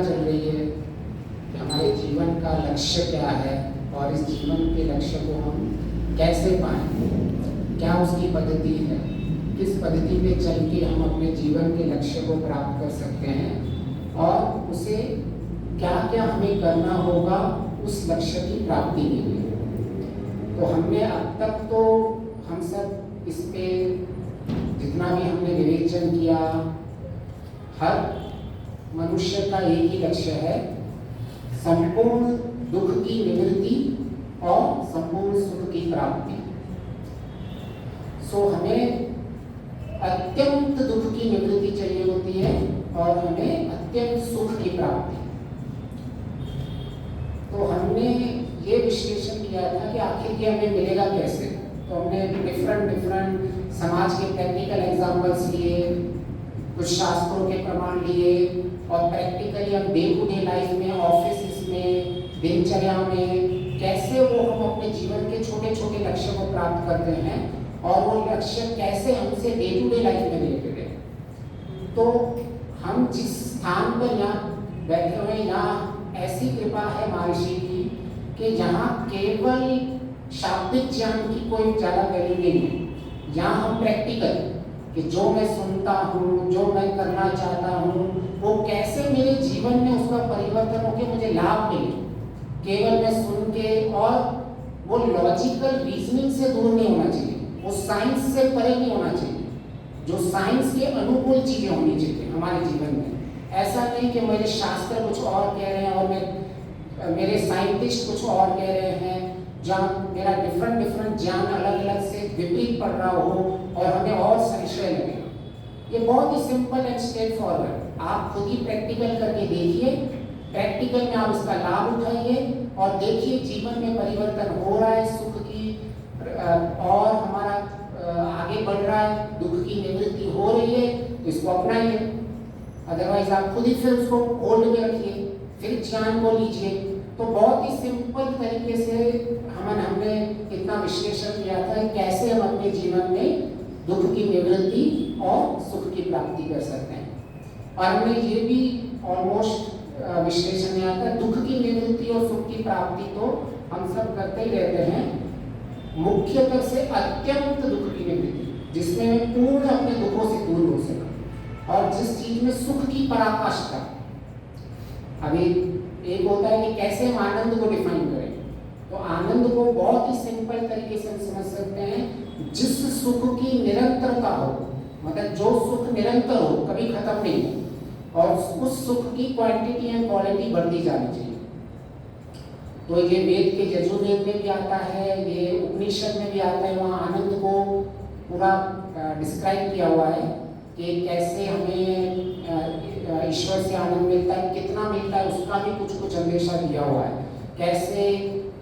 चल रही है कि हमारे जीवन का लक्ष्य क्या है और इस जीवन के लक्ष्य को हम कैसे पाएं, क्या उसकी पद्धति है, किस पद्धति पे चल के हम अपने जीवन के लक्ष्य को प्राप्त कर सकते हैं और उसे क्या क्या हमें करना होगा उस लक्ष्य की प्राप्ति के लिए। तो हमने अब तक तो हम सब इस पे जितना भी हमने विवेचन किया, हर मनुष्य का एक ही लक्ष्य है, संपूर्ण दुख की निवृत्ति और संपूर्ण सुख की प्राप्ति। सो हमें अत्यंत दुख की निवृत्ति चाहिए होती है और हमें अत्यंत सुख की प्राप्ति। तो हमने ये विश्लेषण किया था कि आखिर ये हमें मिलेगा कैसे। तो हमने डिफरेंट समाज के प्रैक्टिकल एग्जाम्पल्स लिए, कुछ शास्त्रों के प्रमाण लिए और प्रैक्टिकली हम डे टू डे लाइफ में, ऑफिस में, दिनचर्या में कैसे वो हम अपने जीवन के छोटे छोटे लक्ष्य को प्राप्त करते हैं और वो लक्ष्य कैसे हमसे डे टू डे लाइफ में रिलेटेड है। तो हम जिस स्थान पर यहाँ बैठे हुए, यहाँ ऐसी कृपा है महर्षि की कि जहाँ केवल शाब्दिक ज्ञान की कोई ज़्यादा वैल्यू नहीं है। यहाँ हम प्रैक्टिकल कि जो मैं सुनता हूँ, जो मैं करना चाहता हूँ, वो कैसे मेरे जीवन में उसका परिवर्तन होकर मुझे लाभ मिले। केवल मैं सुन के, और वो लॉजिकल रीजनिंग से दूर नहीं होना चाहिए, वो साइंस से परे नहीं होना चाहिए, जो साइंस के अनुकूल चीजें होनी चाहिए हमारे जीवन में। ऐसा नहीं कि मेरे शास्त्र कुछ और कह रहे हैं और मेरे साइंटिस्ट कुछ और कह रहे हैं, जहाँ मेरा डिफरेंट ज्ञान अलग अलग से विपरीत पड़ रहा हो और हमें और संशय लगे। ये बहुत ही सिंपल एंड स्ट्रेट फॉरवर्ड। आप खुद ही प्रैक्टिकल करके देखिए, प्रैक्टिकल में आप इसका लाभ उठाइए और देखिए जीवन में परिवर्तन हो रहा है, सुख की और हमारा आगे बढ़ रहा है, दुख की निवृत्ति हो रही है, तो इसको अपनाइए। अदरवाइज आप खुद ही फिर उसको होल्ड में रखिए, फिर ज्ञान को लीजिए। तो बहुत ही सिंपल तरीके से हमने इतना विश्लेषण किया था कि कैसे हम अपने जीवन में दुख की निवृत्ति और सुख की प्राप्ति कर सकते हैं। और हमने ये भी ऑलमोस्ट विश्लेषण किया था, दुख की निवृत्ति और सुख की प्राप्ति तो हम सब करते ही रहते हैं, मुख्यतः से अत्यंत दुख की निवृत्ति जिसमें मैं पूर्ण अपने दुखों से दूर हो सका, और जिस चीज में सुख की पराकाष्ठा। अभी एक होता है कि कैसे हम आनंद को डिफाइन करें, तो आनंद को बहुत ही सिंपल तरीके से हम समझ सकते हैं, जिस सुख की निरंतरता हो, मतलब जो सुख निरंतर हो, कभी खत्म नहीं हो, और उस सुख की क्वांटिटी एंड क्वालिटी बढ़ती जानी चाहिए। तो ये वेद के यजुर्वेद में भी आता है, ये उपनिषद में भी आता है, वहाँ आनंद को पूरा डिस्क्राइब किया हुआ है कि कैसे हमें ईश्वर से आनंद मिलता है, कितना मिलता है उसका भी कुछ अंदेशा दिया हुआ है। कैसे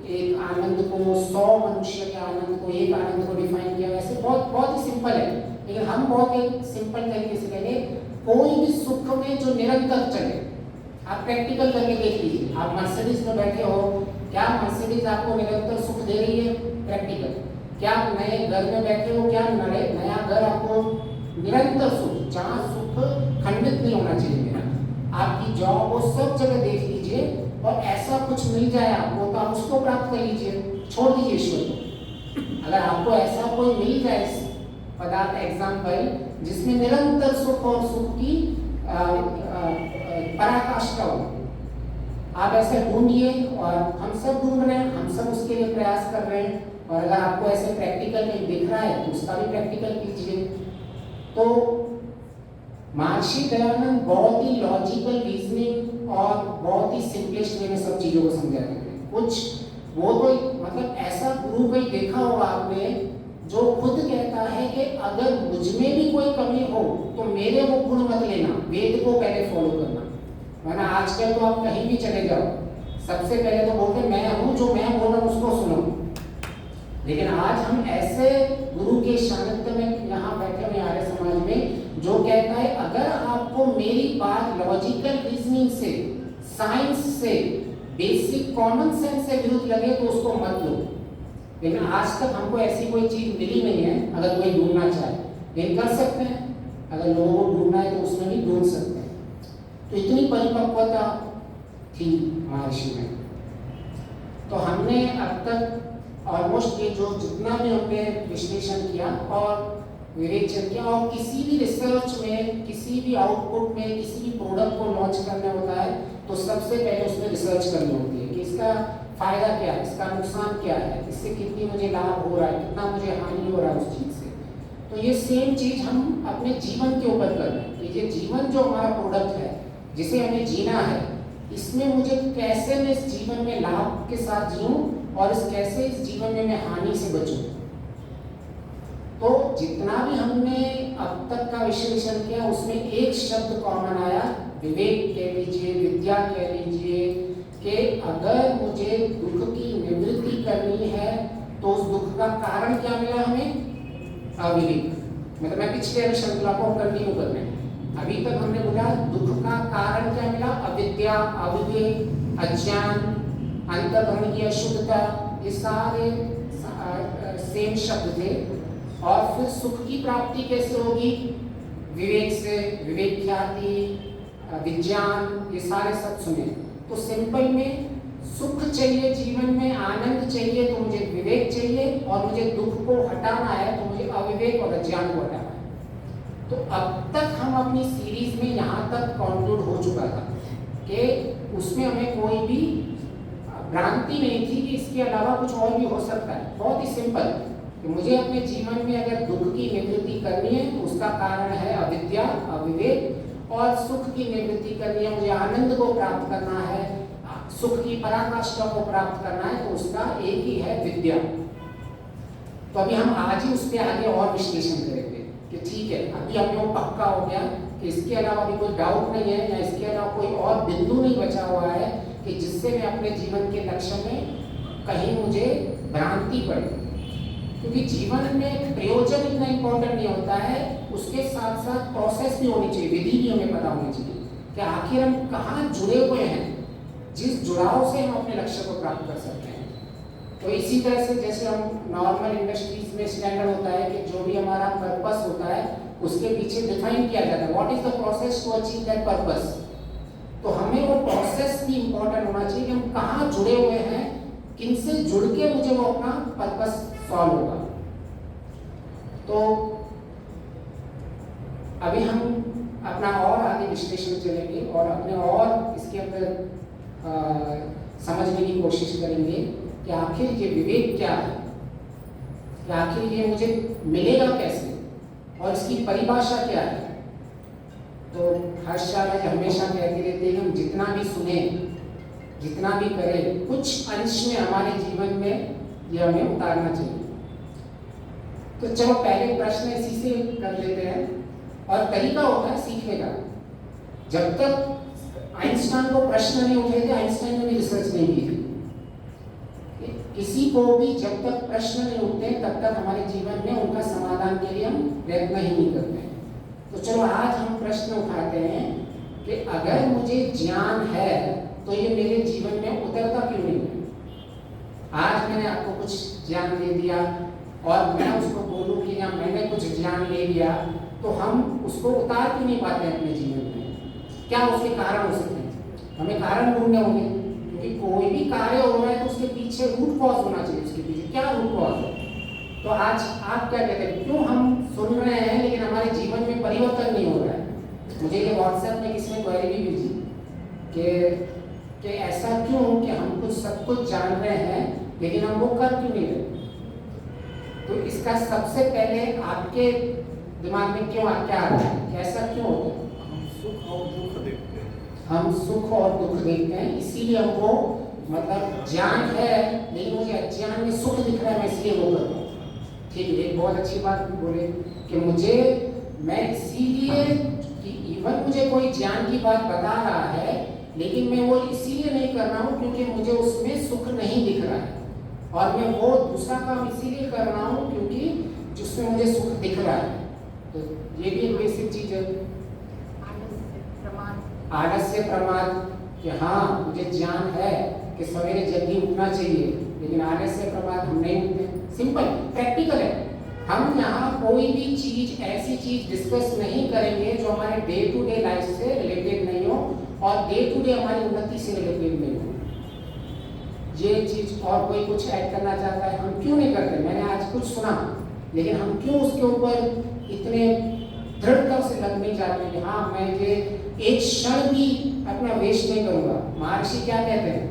एक आनंद को, 100 मनुष्य के आनंद को, एक आनंद को डिफाइन किया। वैसे बहुत ही सिंपल है, लेकिन हम बहुत एक सिंपल तरीके से कहेंगे, कोई भी सुख में जो निरंतर चले। आप प्रैक्टिकल करके देख लीजिए, आप मर्सिडीज में बैठे हो, क्या मर्सिडीज आपको निरंतर सुख दे रही है? प्रैक्टिकल। क्या आप नए घर में बैठे हो, क्या नया घर आपको निरंतर सुख, जहाँ सुख खंडित नहीं होना चाहिए मेरा। आपकी जॉब वो सब जगह देख लीजिए और ऐसा कुछ मिल जाए आपको तो आप उसको प्राप्त कर लीजिए, छोड़ दीजिए ईश्वर को। अगर आपको ऐसा कोई मिल जाए पदार्थ, एग्जाम्पल, जिसमें निरंतर सुख और सुख की पराकाष्ठा हो, आप ऐसे ढूंढिए, और हम सब ढूंढ रहे हैं, हम सब उसके लिए प्रयास कर रहे हैं। और अगर आपको ऐसे प्रैक्टिकल में दिख रहा है तो उसका भी प्रैक्टिकल कीजिए। तो महर्षि दयानंद बहुत ही लॉजिकल रीजनिंग और बहुत ही सिंपलेस्ट वे में सब चीजों को समझाते थे। कुछ वो तो मतलब ऐसा गुरु कोई देखा होगा आपने जो खुद कहता है कि अगर मुझ में भी कोई कमी हो तो मेरे वो गुण मत लेना, वेद को पहले फॉलो करना। वरना आजकल तो आप कहीं भी चले जाओ, सबसे पहले तो बोलते मैं हूँ, जो मैं बोल रहा हूँ उसको सुनो। लेकिन आज हम ऐसे गुरु के सानिध्य में यहाँ बैठे हुए आर्य समाज में, जो कहता है अगर आपको मेरी बात लॉजिकल रीजनिंग से, साइंस से, बेसिक कॉमन सेंस से विरुद्ध लगे तो उसको मत लो। लेकिन आज तक हमको ऐसी कोई चीज मिली नहीं है। अगर कोई ढूंढना चाहे लेकिन कर सकते हैं, अगर लोगों को ढूंढना है तो उसमें भी ढूंढ सकते हैं। तो इतनी परिपक्वता थी महर्षि में। तो हमने अब तक ऑलमोस्ट ये जो जितना भी हमने विश्लेषण किया और विवेचन किया, और किसी भी रिसर्च में, किसी भी आउटपुट में, किसी भी प्रोडक्ट को लॉन्च करना होता है तो सबसे पहले उसमें रिसर्च करनी होती है कि इसका फायदा क्या है, इसका नुकसान क्या है, इससे कितनी मुझे लाभ हो रहा है, कितना मुझे हानि हो रहा है उस चीज़ से। तो ये सेम चीज़ हम अपने जीवन के ऊपर कर रहे हैं कि ये जीवन जो हमारा प्रोडक्ट है जिसे हमें जीना है, इसमें मुझे कैसे मैं इस जीवन में लाभ के साथ जीऊँ और कैसे इस जीवन में मैं हानि से बचूँ। तो जितना भी हमने अब तक का विश्लेषण किया उसमें एक शब्द कॉमन आया, विवेक कह लीजिए, विद्या कह लीजिए, कि अगर मुझे दुख की निवृत्ति करनी है तो उस दुख का कारण क्या मिला हमें? अविवेक। मतलब मैं पिछले श्रृंखला को कंटिन्यू कर रहे हैं। अभी तक हमने बोला दुख का कारण क्या मिला? अविद्या, अविवेक, अज्ञान, अंतर्करण की अशुद्धता, ये सारे सेम शब्द थे। और फिर सुख की प्राप्ति कैसे होगी? विवेक से, विवेक ख्याति, विज्ञान, ये सारे सब सुने। तो सिंपल में सुख चाहिए जीवन में, आनंद चाहिए तो मुझे विवेक चाहिए, और मुझे दुख को हटाना है तो मुझे अविवेक और अज्ञान को हटाना है। तो अब तक हम अपनी सीरीज में यहाँ तक कंक्लूड हो चुका था कि उसमें हमें कोई भी भ्रांति नहीं थी कि इसके अलावा कुछ और भी हो सकता है। बहुत ही सिंपल कि मुझे अपने जीवन में अगर दुख की निवृत्ति करनी है तो उसका कारण है अविद्या, अविवेक, और सुख की निवृत्ति करनी है, मुझे आनंद को प्राप्त करना है, सुख की पराकाष्ठा को प्राप्त करना है, तो उसका एक ही है विद्या। तो अभी हम आज ही उस पर आगे और विश्लेषण करेंगे कि ठीक है, अभी हमें वो पक्का हो गया कि इसके अलावा भी कोई डाउट नहीं है या इसके अलावा कोई और बिंदु नहीं बचा हुआ है कि जिससे मैं अपने जीवन के लक्ष्य में कहीं मुझे भ्रांति पड़े। क्योंकि जीवन में प्रयोजन इतना इम्पोर्टेंट नहीं होता है, उसके साथ साथ प्रोसेस भी होनी चाहिए, विधि भी हमें पता होनी चाहिए कि आखिर हम कहाँ जुड़े हुए हैं, जिस जुड़ाव से हम अपने लक्ष्य को प्राप्त कर सकते हैं। तो इसी तरह से जैसे हम नॉर्मल इंडस्ट्रीज में स्टैंडर्ड होता है कि जो भी हमारा पर्पस होता है उसके पीछे डिफाइन किया जाता है, what is the process to achieve that purpose. तो हमें वो प्रोसेस भी इम्पोर्टेंट होना चाहिए कि हम कहाँ जुड़े हुए हैं, किनसे जुड़ के मुझे वो अपना पर्पस सॉल्व होगा। तो अभी हम अपना और आगे विश्लेषण चलेंगे और अपने और इसके अंदर समझने की कोशिश करेंगे कि आखिर ये विवेक क्या है, कि आखिर ये मुझे मिलेगा कैसे और इसकी परिभाषा क्या है। तो हर्षाला जी हमेशा कहते रहते हैं हम जितना भी सुने, जितना भी करें, कुछ अंश में हमारे जीवन में ये हमें उतारना चाहिए। तो चलो पहले प्रश्न इसी से कर लेते हैं, और तरीका होता है सीखने का। जब तक आइंस्टाइन को प्रश्न नहीं उठे थे, आइंस्टाइन ने भी रिसर्च नहीं की थी। किसी को भी जब तक प्रश्न नहीं उठते तब तक हमारे जीवन में उनका समाधान के लिए हम प्रयत्न ही नहीं करते हैं। तो चलो आज हम प्रश्न उठाते हैं कि अगर मुझे ज्ञान है तो ये मेरे जीवन में उतरता क्यों नहीं है। आज मैंने आपको कुछ ज्ञान दे दिया और मैं उसको बोलूँ कि या मैंने कुछ ज्ञान ले लिया, तो हम उसको उतार क्यों नहीं पाते अपने जीवन में। क्या उसके कारण हो सकते हैं? हमें कारण ढूंढने होंगे, क्योंकि कोई भी कार्य हो रहा है तो उसके पीछे रूट कॉज होना चाहिए। उसके पीछे क्या रूट कॉज है? तो आज आप क्या कहते हैं, क्यों हम सुन रहे हैं लेकिन हमारे जीवन में परिवर्तन नहीं हो रहा है। मुझे ये व्हाट्सएप में किसी ने क्वेरी भी भेजी कि ऐसा क्यों कि हम कुछ सब कुछ जान रहे हैं लेकिन हम वो कर क्यों नहीं रहे। तो इसका सबसे पहले आपके दिमाग में क्या आता है कि ऐसा क्यों होता है? हम सुख और दुख देखते हैं। हम सुख और दुख देखते हैं, इसीलिए हमको मतलब ज्ञान है लेकिन मुझे अज्ञान में सुख दिख रहा है, मैं इसलिए वो करता हूँ। ठीक है, एक बहुत अच्छी बात बोले कि मैं इसीलिए कि इवन मुझे कोई ज्ञान की बात बता रहा है लेकिन मैं वो इसीलिए नहीं कर रहा हूँ क्योंकि मुझे उसमें सुख नहीं दिख रहा है, और मैं वो दूसरा काम इसीलिए कर रहा हूँ क्योंकि जिसमें मुझे सुख दिख रहा है। तो ये भी एक बेसिक चीज है, आलस्य प्रमाद, कि हाँ मुझे ज्ञान है कि सवेरे जल्दी उठना चाहिए लेकिन आलस्य प्रमाद हम नहीं उठते। सिंपल प्रैक्टिकल है। हम यहाँ कोई भी चीज ऐसी चीज डिस्कस नहीं करेंगे जो हमारे डे टू डे लाइफ से रिलेटेड नहीं हो, और डे टू डे हमारी उन्नति से रिलेटेड नहीं हो। ये चीज और कोई कुछ ऐड करना चाहता है? हम क्यों नहीं करते? मैंने आज कुछ सुना, लेकिन हम क्यों उसके ऊपर इतने दृढ़ता से लग नहीं जाते कि हाँ मैं ये एक क्षण भी अपना वेस्ट नहीं करूंगा। महर्षि क्या कहते हैं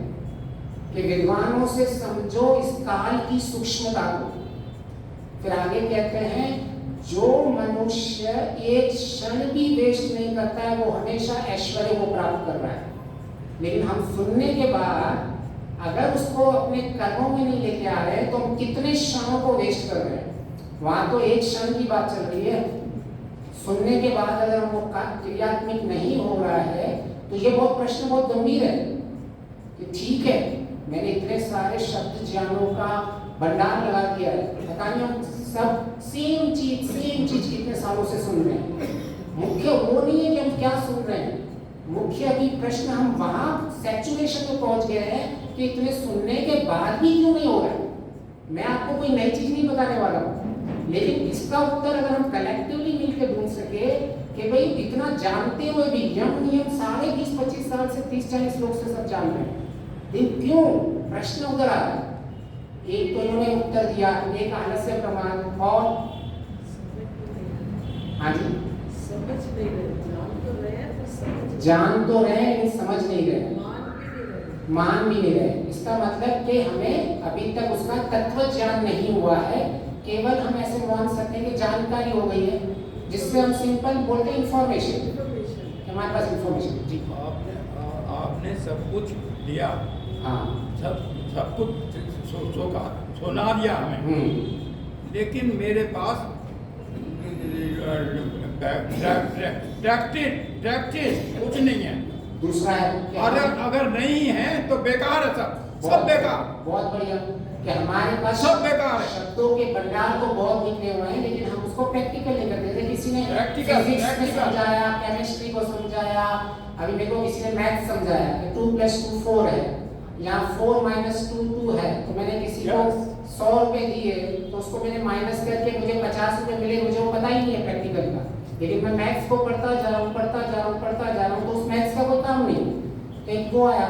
कि विद्वानों से समझो इस काल की सूक्ष्मता को। फिर आगे कहते हैं जो मनुष्य एक क्षण भी वेस्ट नहीं करता है वो हमेशा ऐश्वर्य को प्राप्त कर रहा है। लेकिन हम सुनने के बाद अगर उसको अपने कर्मों में नहीं लेके आ रहे हैं तो हम कितने क्षणों को वेस्ट कर रहे हैं। वहां तो एक क्षण की बात चल रही है, सुनने के बाद अगर हम क्रियात्मक नहीं हो रहा है तो ये बहुत प्रश्न बहुत गंभीर है कि ठीक है मैंने इतने सारे शब्द ज्ञानों का भंडार लगा दिया है, पता नहीं हम सब सेम चीज कितने सालों से सुन रहे हैं। मुख्य वो नहीं है कि हम क्या सुन रहे हैं, मुख्य अभी प्रश्न हम वहां सैचुरेशन में पहुंच गए हैं कि इतने सुनने के बाद भी क्यों नहीं हो रहा है। मैं आपको कोई नई चीज नहीं बताने वाला हूँ, लेकिन इसका उत्तर अगर हम कलेक्टिवली मिलकर ढूंढ सके कि भाई इतना जानते हुए भी यम नियम साढ़े 20-25 साल से 30-40 लोग से सब जान रहे हैं, लेकिन क्यों? प्रश्न उधर आ रहा है। एक तो इन्होंने उत्तर दिया, एक आलस्य प्रमाण और हाँ जी समझ नहीं रहे, जान तो रहे लेकिन समझ नहीं रहे, मान भी नहीं रहे। इसका मतलब कि हमें अभी तक उसका तत्व ज्ञान नहीं हुआ है, केवल हम ऐसे मान सकते हैं कि जानकारी हो गई है, जिससे हम सिंपल बोलते हैं इंफॉर्मेशन, हमारे पास इंफॉर्मेशन। जी आपने सब कुछ दिया, हाँ सब कुछ सुना दिया हमें, लेकिन मेरे पास प्रैक्टिस कुछ नहीं है। दूसरा है अगर नहीं है तो बेकार है, सब बेकार। बहुत बढ़िया कि हमारे पास सब बेकार है। शब्दों के भंडार तो बहुत निकले हुए हैं, लेकिन हम उसको प्रैक्टिकल नहीं करते थे। किसी ने फिजिक्स में समझाया, केमिस्ट्री को समझाया, अभी मेरे को किसी ने मैथ समझाया कि 2 + 2 4 है, यहाँ 4 - 2 2 है, तो मैंने किसी को 100 रुपए दिए तो उसको मैंने माइनस करके मुझे 50 रुपए मिले, मुझे वो पता ही नहीं है प्रैक्टिकल का, लेकिन मैं मैथ्स को पढ़ता जा रहा हूँ तो उस मैथ्स का कोई काम नहीं। तो एक वो आया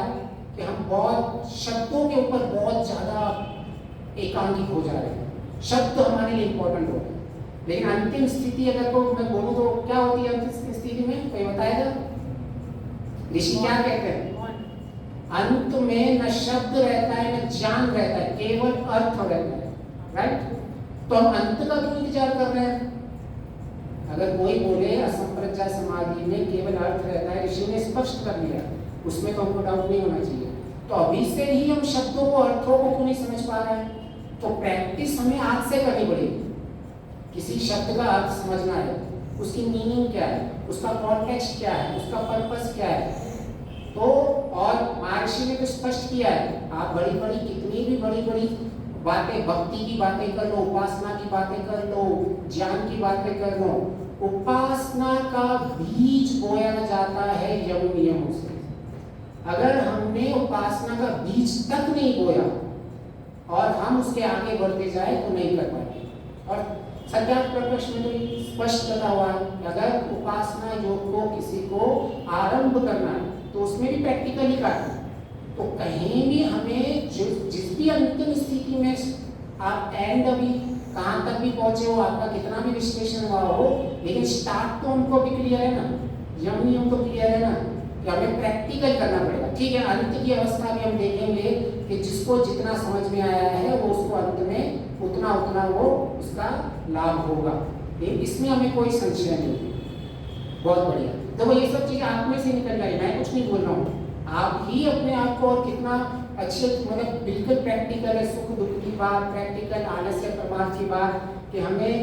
कि हम बहुत शब्दों के ऊपर बहुत ज्यादा एकांकिक हो जा रहे हैं, शब्द हमारे लिए इंपॉर्टेंट हो गए, लेकिन अंतिम स्थिति अगर को मैं बोलूँ तो क्या होती है अंतिम स्थिति में, कोई बताएगा? ऋषि क्या कहते हैं? अंत में न शब्द रहता है न ज्ञान रहता है, केवल अर्थ रहता है। राइट? तो हम अंत का क्यों इंतजार कर रहे हैं? अगर कोई बोले असंप्रज्ञा समाधि में केवल अर्थ रहता है, ऋषि ने स्पष्ट कर दिया, उसमें तो हमको डाउट नहीं होना चाहिए। तो अभी से ही हम शब्दों को, अर्थों को क्यों नहीं समझ पा रहे हैं? तो प्रैक्टिस हमें आज से करनी पड़ेगी। किसी शब्द का अर्थ समझना है, उसकी मीनिंग क्या है, उसका कॉन्टेक्स्ट क्या है, उसका पर्पस क्या है। तो और महर्षि ने तो स्पष्ट किया है, आप बड़ी बड़ी कितनी भी बड़ी बड़ी बातें, भक्ति की बातें कर लो, उपासना की बातें कर लो, ज्ञान की बातें कर लो, उपासना का बीज बोया जाता है यम नियमों से। अगर हमने उपासना का बीज तक नहीं बोया और हम उसके आगे बढ़ते जाए तो नहीं कर पाएंगे। और सत्यार्थ प्रकर्ष में तो स्पष्ट बता हुआ है कि अगर उपासना योग को किसी को आरंभ करना है तो उसमें भी प्रैक्टिकली करना है। तो कहीं भी हमें जिस भी अंतिम स्थिति में आप एंड अभी कहाँ तक भी पहुंचे हो, आपका कितना भी विश्लेषण हुआ हो, लेकिन स्टार्ट तो हमको भी क्लियर है ना, यम नियम तो क्लियर है ना कि हमें प्रैक्टिकल करना पड़ेगा। ठीक है, अंत की अवस्था भी हम देखेंगे कि जिसको जितना समझ में आया है वो उसको अंत में उतना उतना वो उसका लाभ होगा, लेकिन इसमें हमें कोई संशय नहीं। बहुत बढ़िया। तो वो ये सब चीजें आप में से निकल रही, मैं कुछ नहीं बोल रहा हूँ, आप ही अपने आप को और कितना अच्छे, मतलब बिल्कुल प्रैक्टिकल है, सुख दुख की बात, प्रैक्टिकल आलस्य प्रमाद की बात, कि हमें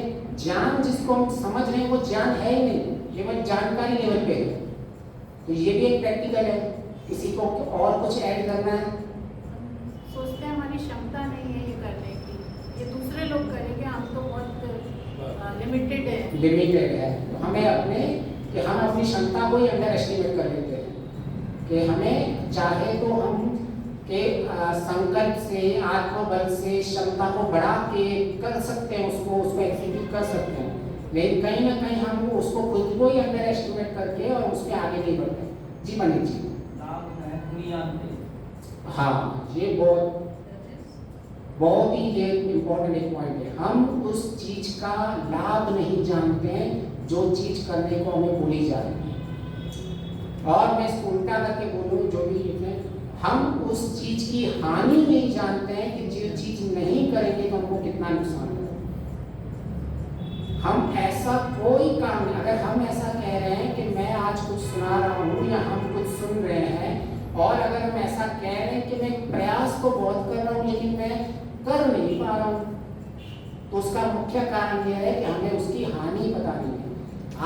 ज्ञान जिसको हम समझ रहे हैं वो ज्ञान है ही नहीं, केवल जानकारी लेवल पे है। तो ये भी एक प्रैक्टिकल है। किसी को और कुछ ऐड करना है? सोचते हैं हमारी क्षमता नहीं है ये करने की, ये दूसरे लोग करेंगे, हम तो बहुत लिमिटेड है। तो हमें अपने कि हम अपनी क्षमता को ही अंडर एस्टिमेट कर लेते हैं कि हमें चाहे तो हम के संकल्प से, आत्मबल से क्षमता को बढ़ा के कर सकते हैं, उसको एग्जीक्यूट कर सकते हैं, लेकिन कहीं ना कहीं हम उसको खुद को ही अंडर एस्टिमेट करके और उसके आगे नहीं बढ़ते। जी मनीष जी। लाभ है दुनिया में। हाँ, ये बहुत ही ये इम्पोर्टेंट एक पॉइंट है। हम उस चीज का लाभ नहीं जानते हैं जो चीज करने को हमें बोली जा रही है। और मैं इसको उल्टा करके बोलूँ, जो भी लिखे, हम उस चीज की हानि नहीं जानते हैं कि जो चीज नहीं करेंगे तो हमको कितना नुकसान होगा। हम ऐसा कोई काम नहीं, अगर हम ऐसा कह रहे हैं कि मैं आज कुछ सुना रहा हूँ या हम कुछ सुन रहे हैं, और अगर हम ऐसा कह रहे हैं कि मैं प्रयास तो बहुत कर रहा हूँ लेकिन मैं कर नहीं पा रहा हूँ, तो उसका मुख्य कारण यह है कि हमें उसकी हानि पता नहीं है।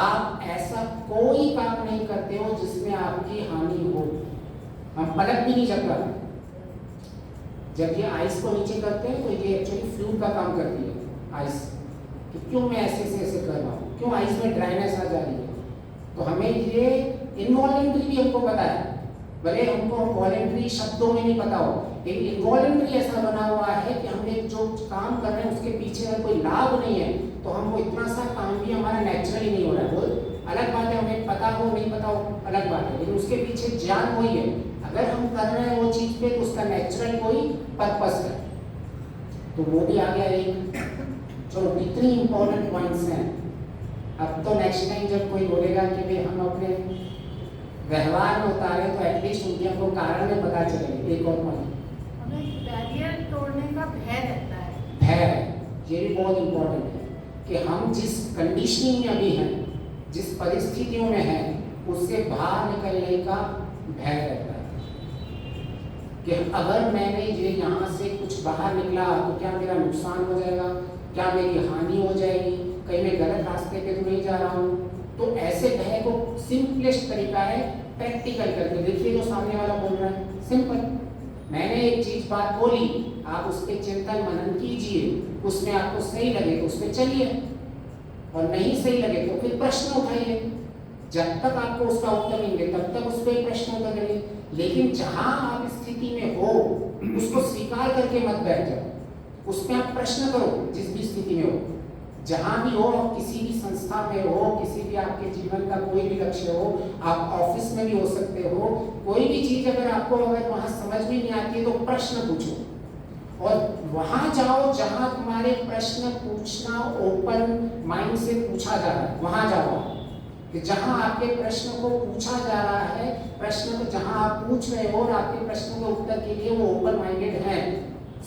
आप ऐसा कोई काम नहीं करते हो जिसमें आपकी हानि हो। हम पलक भी नहीं झपकाते। जब ये आइस को नीचे करते हैं तो ये एक्चुअली फ्लूइड का काम करती है आइस, कि क्यों मैं ऐसे कर रहा हूँ, क्यों आइस में ड्राइनेस आ जा रही है। तो हमें ये इनवॉलेंट्री भी हमको पता है, भले हमको वॉलेंट्री शब्दों में नहीं पता हो, लेकिन इनवॉलेंट्री ऐसा बना हुआ है कि हमने जो काम कर रहे हैं उसके पीछे अगर कोई लाभ नहीं है तो हमको इतना सा काम भी हमारा नेचुरली नहीं हो रहा है। वो अलग बात है, हमें पता हो नहीं पता हो अलग बात है, लेकिन उसके पीछे ज्ञान वही है। अगर हम कर रहे हैं वो चीज़ पे तो उसका नेचुरल कोई पर्पस है। तो वो भी आ गया एक। चलो, इतनी इंपॉर्टेंट पॉइंट्स हैं। अब तो नेक्स्ट टाइम जब कोई बोलेगा कि भाई हम अपने व्यवहार में उतारे तो एटलीस्ट उनके हमको कारण में पता चले। एक और पॉइंट, हमें बैरियर तोड़ने का भय रहता है। भय, ये भी बहुत इंपॉर्टेंट है कि हम जिस कंडीशनिंग में अभी हैं, जिस परिस्थितियों में हैं, उससे बाहर निकलने का भय रहता है कि अगर मैंने ये यहाँ से कुछ बाहर निकला तो क्या मेरा नुकसान हो जाएगा, क्या मेरी हानि हो जाएगी, कहीं मैं गलत रास्ते पे तो नहीं जा रहा हूँ। तो ऐसे भय को सिंपलेस्ट तरीका है प्रैक्टिकल करके देखिए जो सामने वाला बोल रहा है। सिंपल, मैंने एक चीज बात बोली, आप उस पर चिंतन मनन कीजिए, उसमें आपको सही लगे तो उस पर चलिए, और नहीं सही लगे तो फिर प्रश्न उठाइए। जब तक आपको उसका उत्तर नहीं मिले तब तक उस पर प्रश्न उत्तर करिए। लेकिन जहां आप स्थिति में हो उसको स्वीकार करके मत बैठ जाओ, उसमें आप प्रश्न करो। जिस भी स्थिति में हो, जहां भी हो, किसी भी संस्था में हो, किसी भी आपके जीवन का कोई भी लक्ष्य हो, आप ऑफिस में भी हो सकते हो, कोई भी चीज अगर वहां समझ में नहीं आती है तो प्रश्न पूछो, और वहां जाओ जहां तुम्हारे प्रश्न पूछना ओपन माइंड से पूछा जा रहा है। वहां जाओ कि जहां आपके प्रश्न को पूछा जा रहा है, प्रश्न को जहां आप पूछ रहे हो और आपके प्रश्न के उत्तर के लिए वो ओपन माइंडेड है,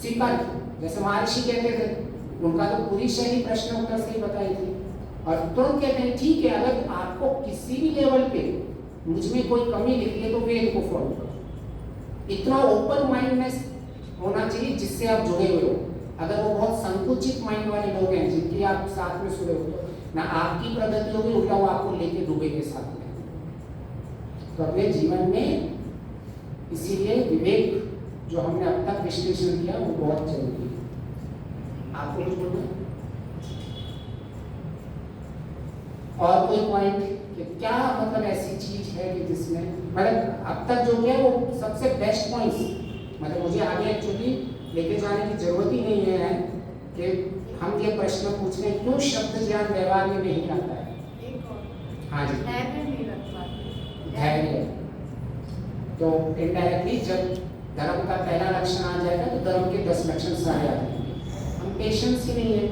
स्वीकार। जैसे महर्षि कहते थे, उनका तो पूरी शैली प्रश्न उत्तर से ही बताई थी, और तुरंत कहते हैं ठीक है, अगर आपको किसी भी लेवल पे मुझ में कोई कमी दिखती है तो वेद को फॉलो करो। इतना ओपन माइंडनेस होना चाहिए जिससे आप जुड़े हुए हो। अगर वो बहुत संकुचित माइंड वाले लोग हैं जिनकी आप साथ में सुने हो, ना आपकी प्रगति होगी, उल्टा वो आपको लेके डूबेंगे साथ में। तो अपने जीवन में इसीलिए विवेक जो हमने अब तक विश्लेषण किया वो बहुत जरूरी है। आपको कुछ बोलना और कोई पॉइंट कि क्या मतलब ऐसी चीज है कि जिसमें मतलब अब तक जो किया वो सबसे बेस्ट पॉइंट्स, मतलब मुझे आगे एक्चुअली लेके जाने की जरूरत ही नहीं है कि हम ये प्रश्न पूछ रहे हैं क्यों शब्द ज्ञान व्यवहार में नहीं आता है। एक और, हाँ जी, धैर्य नहीं रख पाते। धैर्य। तो इनडायरेक्टली जब धर्म का पहला लक्षण आ जाएगा तो धर्म के 10 लक्षण सारे आ जाएंगे। हम पेशेंस ही नहीं है।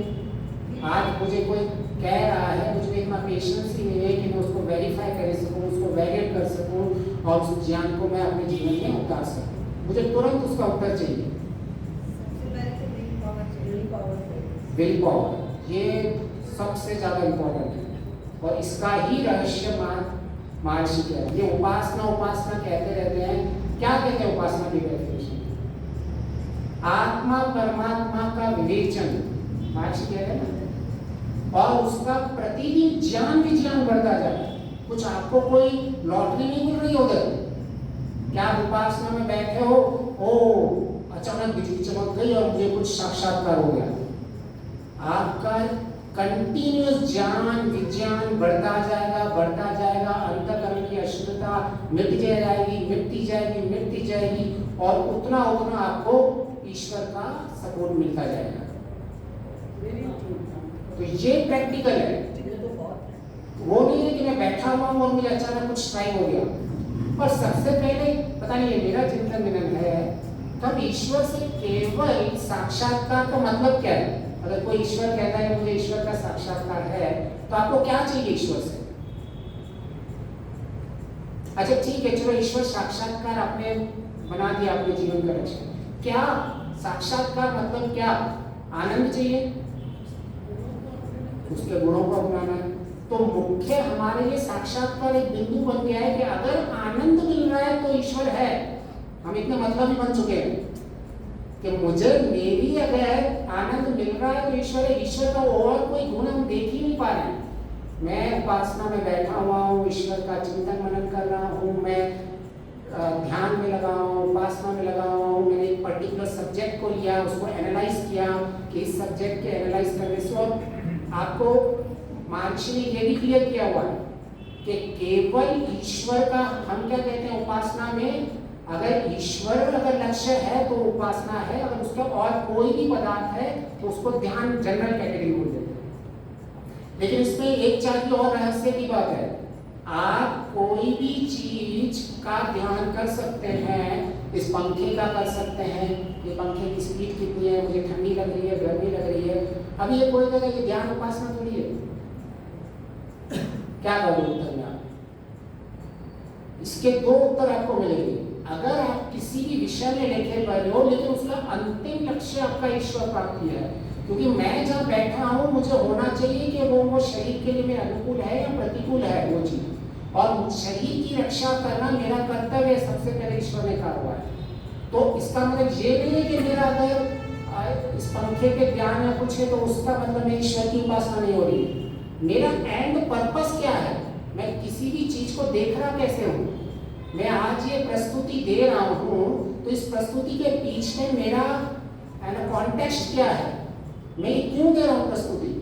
आज मुझे कोई कह रहा है, मुझे इतना पेशेंस ही नहीं है कि मैं उसको वेरीफाई कर सकूं, उसको वैलिडेट कर सकूं और उस ज्ञान को मैं अपने जीवन में उतार सकूं। मुझे तुरंत उसका उत्तर चाहिए। विल पावर, ये सबसे ज्यादा इम्पोर्टेंट है, और इसका ही रहस्य महर्षि कह रहे हैं। ये उपासना कहते रहते हैं। क्या कहते हैं उपासना की डेफिनेशन? आत्मा परमात्मा का विवेचन, महर्षि कह रहे हैं ना, और उसका प्रतिदिन ज्ञान बढ़ता जाए। कुछ आपको कोई लॉटरी नहीं मिल रही उधर, क्या आप उपासना में बैठे हो, ओ अचानक बिजली चमक गई और मुझे कुछ साक्षात्कार हो गया। आपका कंटिन्यूअस ज्ञान विज्ञान बढ़ता जाएगा, अंतःकरण की अशुद्धता मिटती जाएगी, और उतना आपको ईश्वर का सपोर्ट मिलता जाएगा। तो ये प्रैक्टिकल है, वो नहीं है कि मैं बैठा हुआ हूँ और मुझे अचानक कुछ स्ट्राइक हो गया। और सबसे पहले पता नहीं ये मेरा चिंतन मनन है, तब ईश्वर से केवल साक्षात्कार का मतलब क्या है? अगर कोई ईश्वर कहता है मुझे ईश्वर का साक्षात्कार है, तो आपको क्या चाहिए ईश्वर से? अच्छा ठीक है, चलो ईश्वर साक्षात्कार आपने बना दिया अपने जीवन का लक्ष्य, क्या साक्षात्कार मतलब क्या? आनंद चाहिए, उसके गुणों को अपनाना है। तो मुख्य हमारे लिए साक्षात्कार एक बिंदु बन गया है कि अगर आनंद मिल रहा है तो ईश्वर है। हम इतने मतलब ही बन चुके हैं कि मुझे मेरी अगर आनंद मिल रहा है तो ईश्वर है। ईश्वर का और कोई गुण हम देख ही नहीं पा रहे हैं। मैं उपासना में बैठा हुआ हूँ, ईश्वर का चिंतन मनन कर रहा हूँ, मैं ध्यान में लगा हूँ, उपासना में लगा हूँ, मैंने एक पर्टिकुलर सब्जेक्ट को लिया, उसको एनालाइज किया कि इस सब्जेक्ट के एनालाइज करने से, और आपको महर्षि ने ये भी क्लियर किया हुआ है कि केवल ईश्वर का, हम क्या कहते हैं उपासना में, अगर ईश्वर अगर लक्ष्य है तो उपासना है, अगर उसका और कोई भी पदार्थ है तो उसको ध्यान जनरल कैटेगरी बोल देते हैं। लेकिन इसमें एक चार और रहस्य की बात है, आप कोई भी चीज का ध्यान कर सकते हैं, इस पंखे का कर सकते हैं, ये पंखे की स्पीड कितनी है, मुझे ठंडी लग रही है, गर्मी लग रही है, अब ये कोई जगह ये ध्यान उपासना थोड़ी है। क्या कहोगे उत्तर में आप? इसके दो उत्तर आपको मिलेंगे। अगर आप किसी भी विषय में लेके पढ़ हो, लेकिन उसका अंतिम लक्ष्य आपका ईश्वर प्राप्ति है, क्योंकि मैं जहाँ बैठा हूँ मुझे होना चाहिए कि वो शरीर के लिए मेरे अनुकूल है या प्रतिकूल है वो चीज, और शरीर की रक्षा करना मेरा कर्तव्य है, सबसे पहले ईश्वर ने कहा हुआ है। तो इसका मतलब ये नहीं है कि मेरा अगर इस पंखे के ज्ञान या कुछ है तो उसका मतलब मैं ईश्वर की उपासना नहीं हो रही है। मेरा एंड पर्पस क्या है, मैं किसी भी चीज को देख रहा कैसे हूँ, मैं आज ये प्रस्तुति दे रहा हूँ तो इस प्रस्तुति के पीछे मेरा कॉन्टेक्स्ट क्या है, मैं क्यों दे रहा हूँ प्रस्तुति,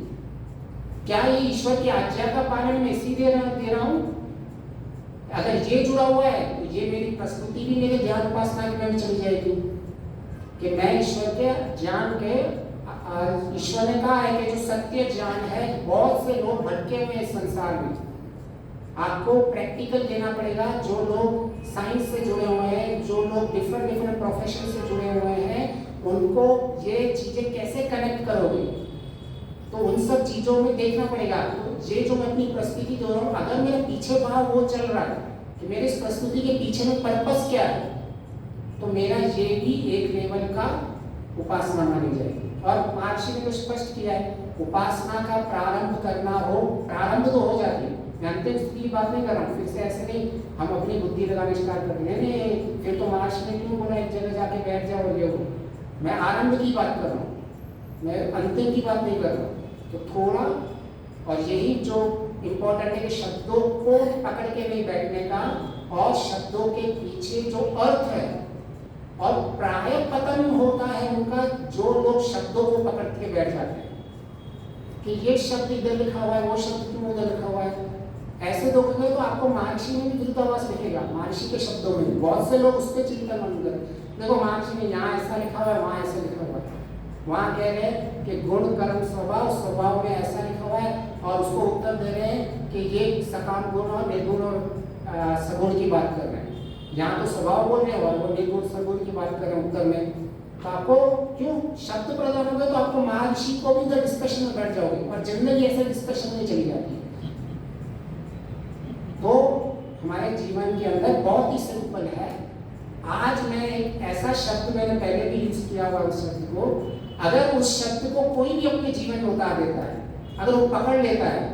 क्या ये ईश्वर की आज्ञा का पालन में इसी दे रहा हूँ? अगर ये जुड़ा हुआ है तो ये मेरी प्रस्तुति भी मेरे ध्यान उपासना के में चली जाएगी कि मैं ईश्वर के ज्ञान के, ईश्वर ने कहा है कि जो सत्य ज्ञान है, बहुत से लोग भटके हुए इस संसार में, आपको प्रैक्टिकल देना पड़ेगा। जो लोग साइंस से जुड़े हुए हैं, जो लोग डिफरेंट प्रोफेशन से जुड़े हुए हैं, उनको ये चीजें कैसे कनेक्ट करोगे, तो उन सब चीजों में देखना पड़ेगा। तो ये जो मैं अपनी प्रस्तुति दे रहा हूँ, अगर मेरे पीछे भाव वो चल रहा है कि मेरे इस प्रस्तुति के पीछे में पर्पस क्या है, तो मेरा ये भी एक लेवल का उपासना मानी जाएगी। और महर्षि ने तो स्पष्ट किया है, उपासना का प्रारंभ करना हो, प्रारंभ तो हो जाती है, मैं अंतिम स्थिति की बात नहीं कर रहा हूँ, फिर से ऐसे नहीं हम अपनी बुद्धि लगाने स्टार्ट कर दें, नहीं फिर तो महर्षि ने क्यों बोला एक जगह जाके बैठ जाओ और ये हो। मैं आरंभ की बात कर रहा हूँ, मैं अंतिम की बात नहीं कर रहा हूँ। तो थोड़ा, और यही जो इम्पोर्टेंट है कि शब्दों को पकड़ के नहीं बैठने का, और शब्दों के पीछे जो अर्थ है, और प्राय पतन होता है उनका जो लोग शब्दों को पकड़ के बैठ जाते हैं कि ये शब्द इधर लिखा हुआ है, वो शब्द क्यों उधर लिखा हुआ है। ऐसे देखोगे तो आपको महर्षि में भी विरुद्धाभास लिखेगा, महर्षि के शब्दों में बहुत से लोग उस पर चिंतन मन करें, देखो महर्षि ने यहाँ ऐसा लिखा हुआ है, वहाँ ऐसा लिखा हुआ है, वहाँ कह रहे हैं कि गुण कर्म स्वभाव, स्वभाव में ऐसा लिखा हुआ है, और उसको उत्तर दे रहे हैं कि ये सकाम गुण और निर्गुण और सगुण की बात कर रहे हैं। यहाँ तो स्वभाव बोल रहे हैं और वो निर्गुण सगुण की बात कर रहे हैं उत्तर में। तो आपको क्यों शब्द प्रदान होगा, तो आपको महर्षि को भी तो डिस्कशन में बैठ जाओगे, और जनरली ऐसे डिस्कशन में चली जाती है। तो हमारे जीवन के अंदर बहुत ही सिंपल है। आज मैं एक ऐसा शब्द, मैंने पहले भी यूज किया हुआ उस शब्द को, अगर उस शब्द को कोई भी अपने जीवन में उतार देता है, अगर वो पकड़ लेता है,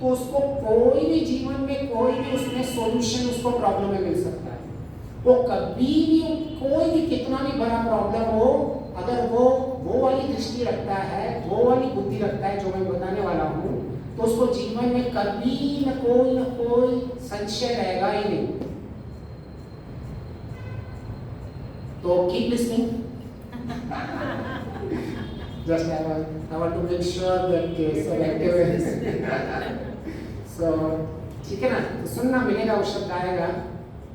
तो उसको कोई भी जीवन में कोई भी उसमें सॉल्यूशन उसको प्रॉब्लम में मिल सकता है। वो कभी भी, कोई भी कितना भी बड़ा प्रॉब्लम हो, अगर वो वाली दृष्टि रखता है, वो वाली बुद्धि रखता है जो मैं बताने वाला हूँ, तो उसको जीवन में कभी न कोई संशय रहेगा ही नहीं। तो keep listening, just I want to make sure that selective is so ठीक है ना। तो सुनना मिलेगा, वो शब्द आएगा,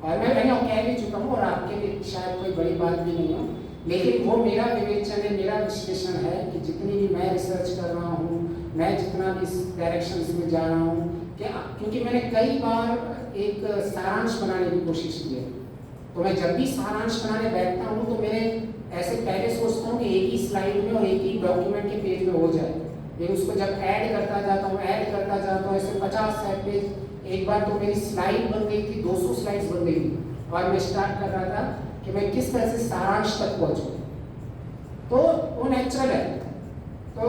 और मैं कह भी चुका हूँ, और आपके लिए शायद कोई बड़ी बात भी नहीं हो, लेकिन वो मेरा विवेचन है, मेरा विश्लेषण है कि जितनी भी मैं रिसर्च कर रहा हूँ, मैं जितना भी इस डायरेक्शन में जा रहा हूँ, क्योंकि मैंने कई बार एक सारांश बनाने की कोशिश की है। तो मैं जब भी सारांश बनाने बैठता हूँ तो मेरे ऐसे पहले सोचता हूँ कि एक ही स्लाइड में और एक ही डॉक्यूमेंट के पेज में हो जाए, लेकिन उसको जब ऐड करता जाता हूँ ऐसे 50 पेज। एक बार तो मेरी स्लाइड बन गई थी, 200 स्लाइड्स बन गई थी, और मैं स्टार्ट कर रहा था कि मैं किस तरह से सारांश तक पहुँचूँ। तो वो नेचुरल है। तो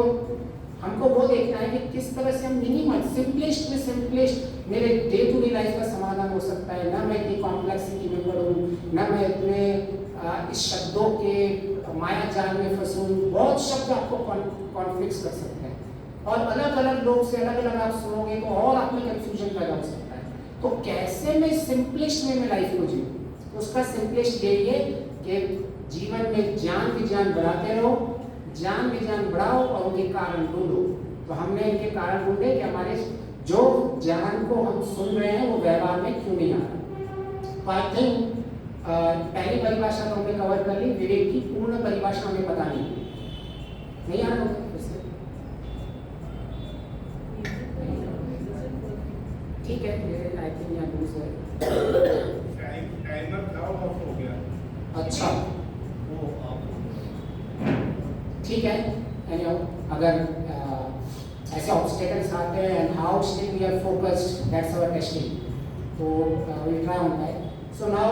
हमको वो देखना है कि किस तरह से हम मिनिमम सिंपलेस्ट में सिंपलेस्ट मेरे डे टू डे लाइफ का समाधान हो सकता है। ना मैं इतनी कॉम्प्लेक्सिटी में पढ़ूँ, ना मैं इतने इस शब्दों के माया जाल में फंसूँ। बहुत शब्द आपको कॉन्फ्लिक्ट कर सकते हैं, और अलग अलग लोग से अलग अलग आप सुनोगे तो और आप में कन्फ्यूजन पैदा हो सकता है। तो कैसे मैं सिंपलेस्ट वे में लाइफ को जीऊँ, उसका सिंपलेस्ट यही है कि जीवन में ज्ञान विज्ञान बढ़ाते रहो, ज्ञान विज्ञान बढ़ाओ और उनके कारण ढूंढो। तो हमने इनके कारण ढूंढे कि हमारे जो ज्ञान को हम सुन रहे हैं वो व्यवहार में क्यों नहीं आ रहा। तो आई थिंक पहली परिभाषा तो हमने कवर कर ली, विवेक की पूर्ण परिभाषा हमें पता नहीं आ रहा होगा। ठीक है, आई थिंक यहाँ लूज है। टाइमर था ऑफ हो गया। अच्छा वो ठीक है। एनीहाउ अगर ऐसे ऑब्स्टेकल्स आते हैं and how still we are focused, that's our testing. तो we try on that. So now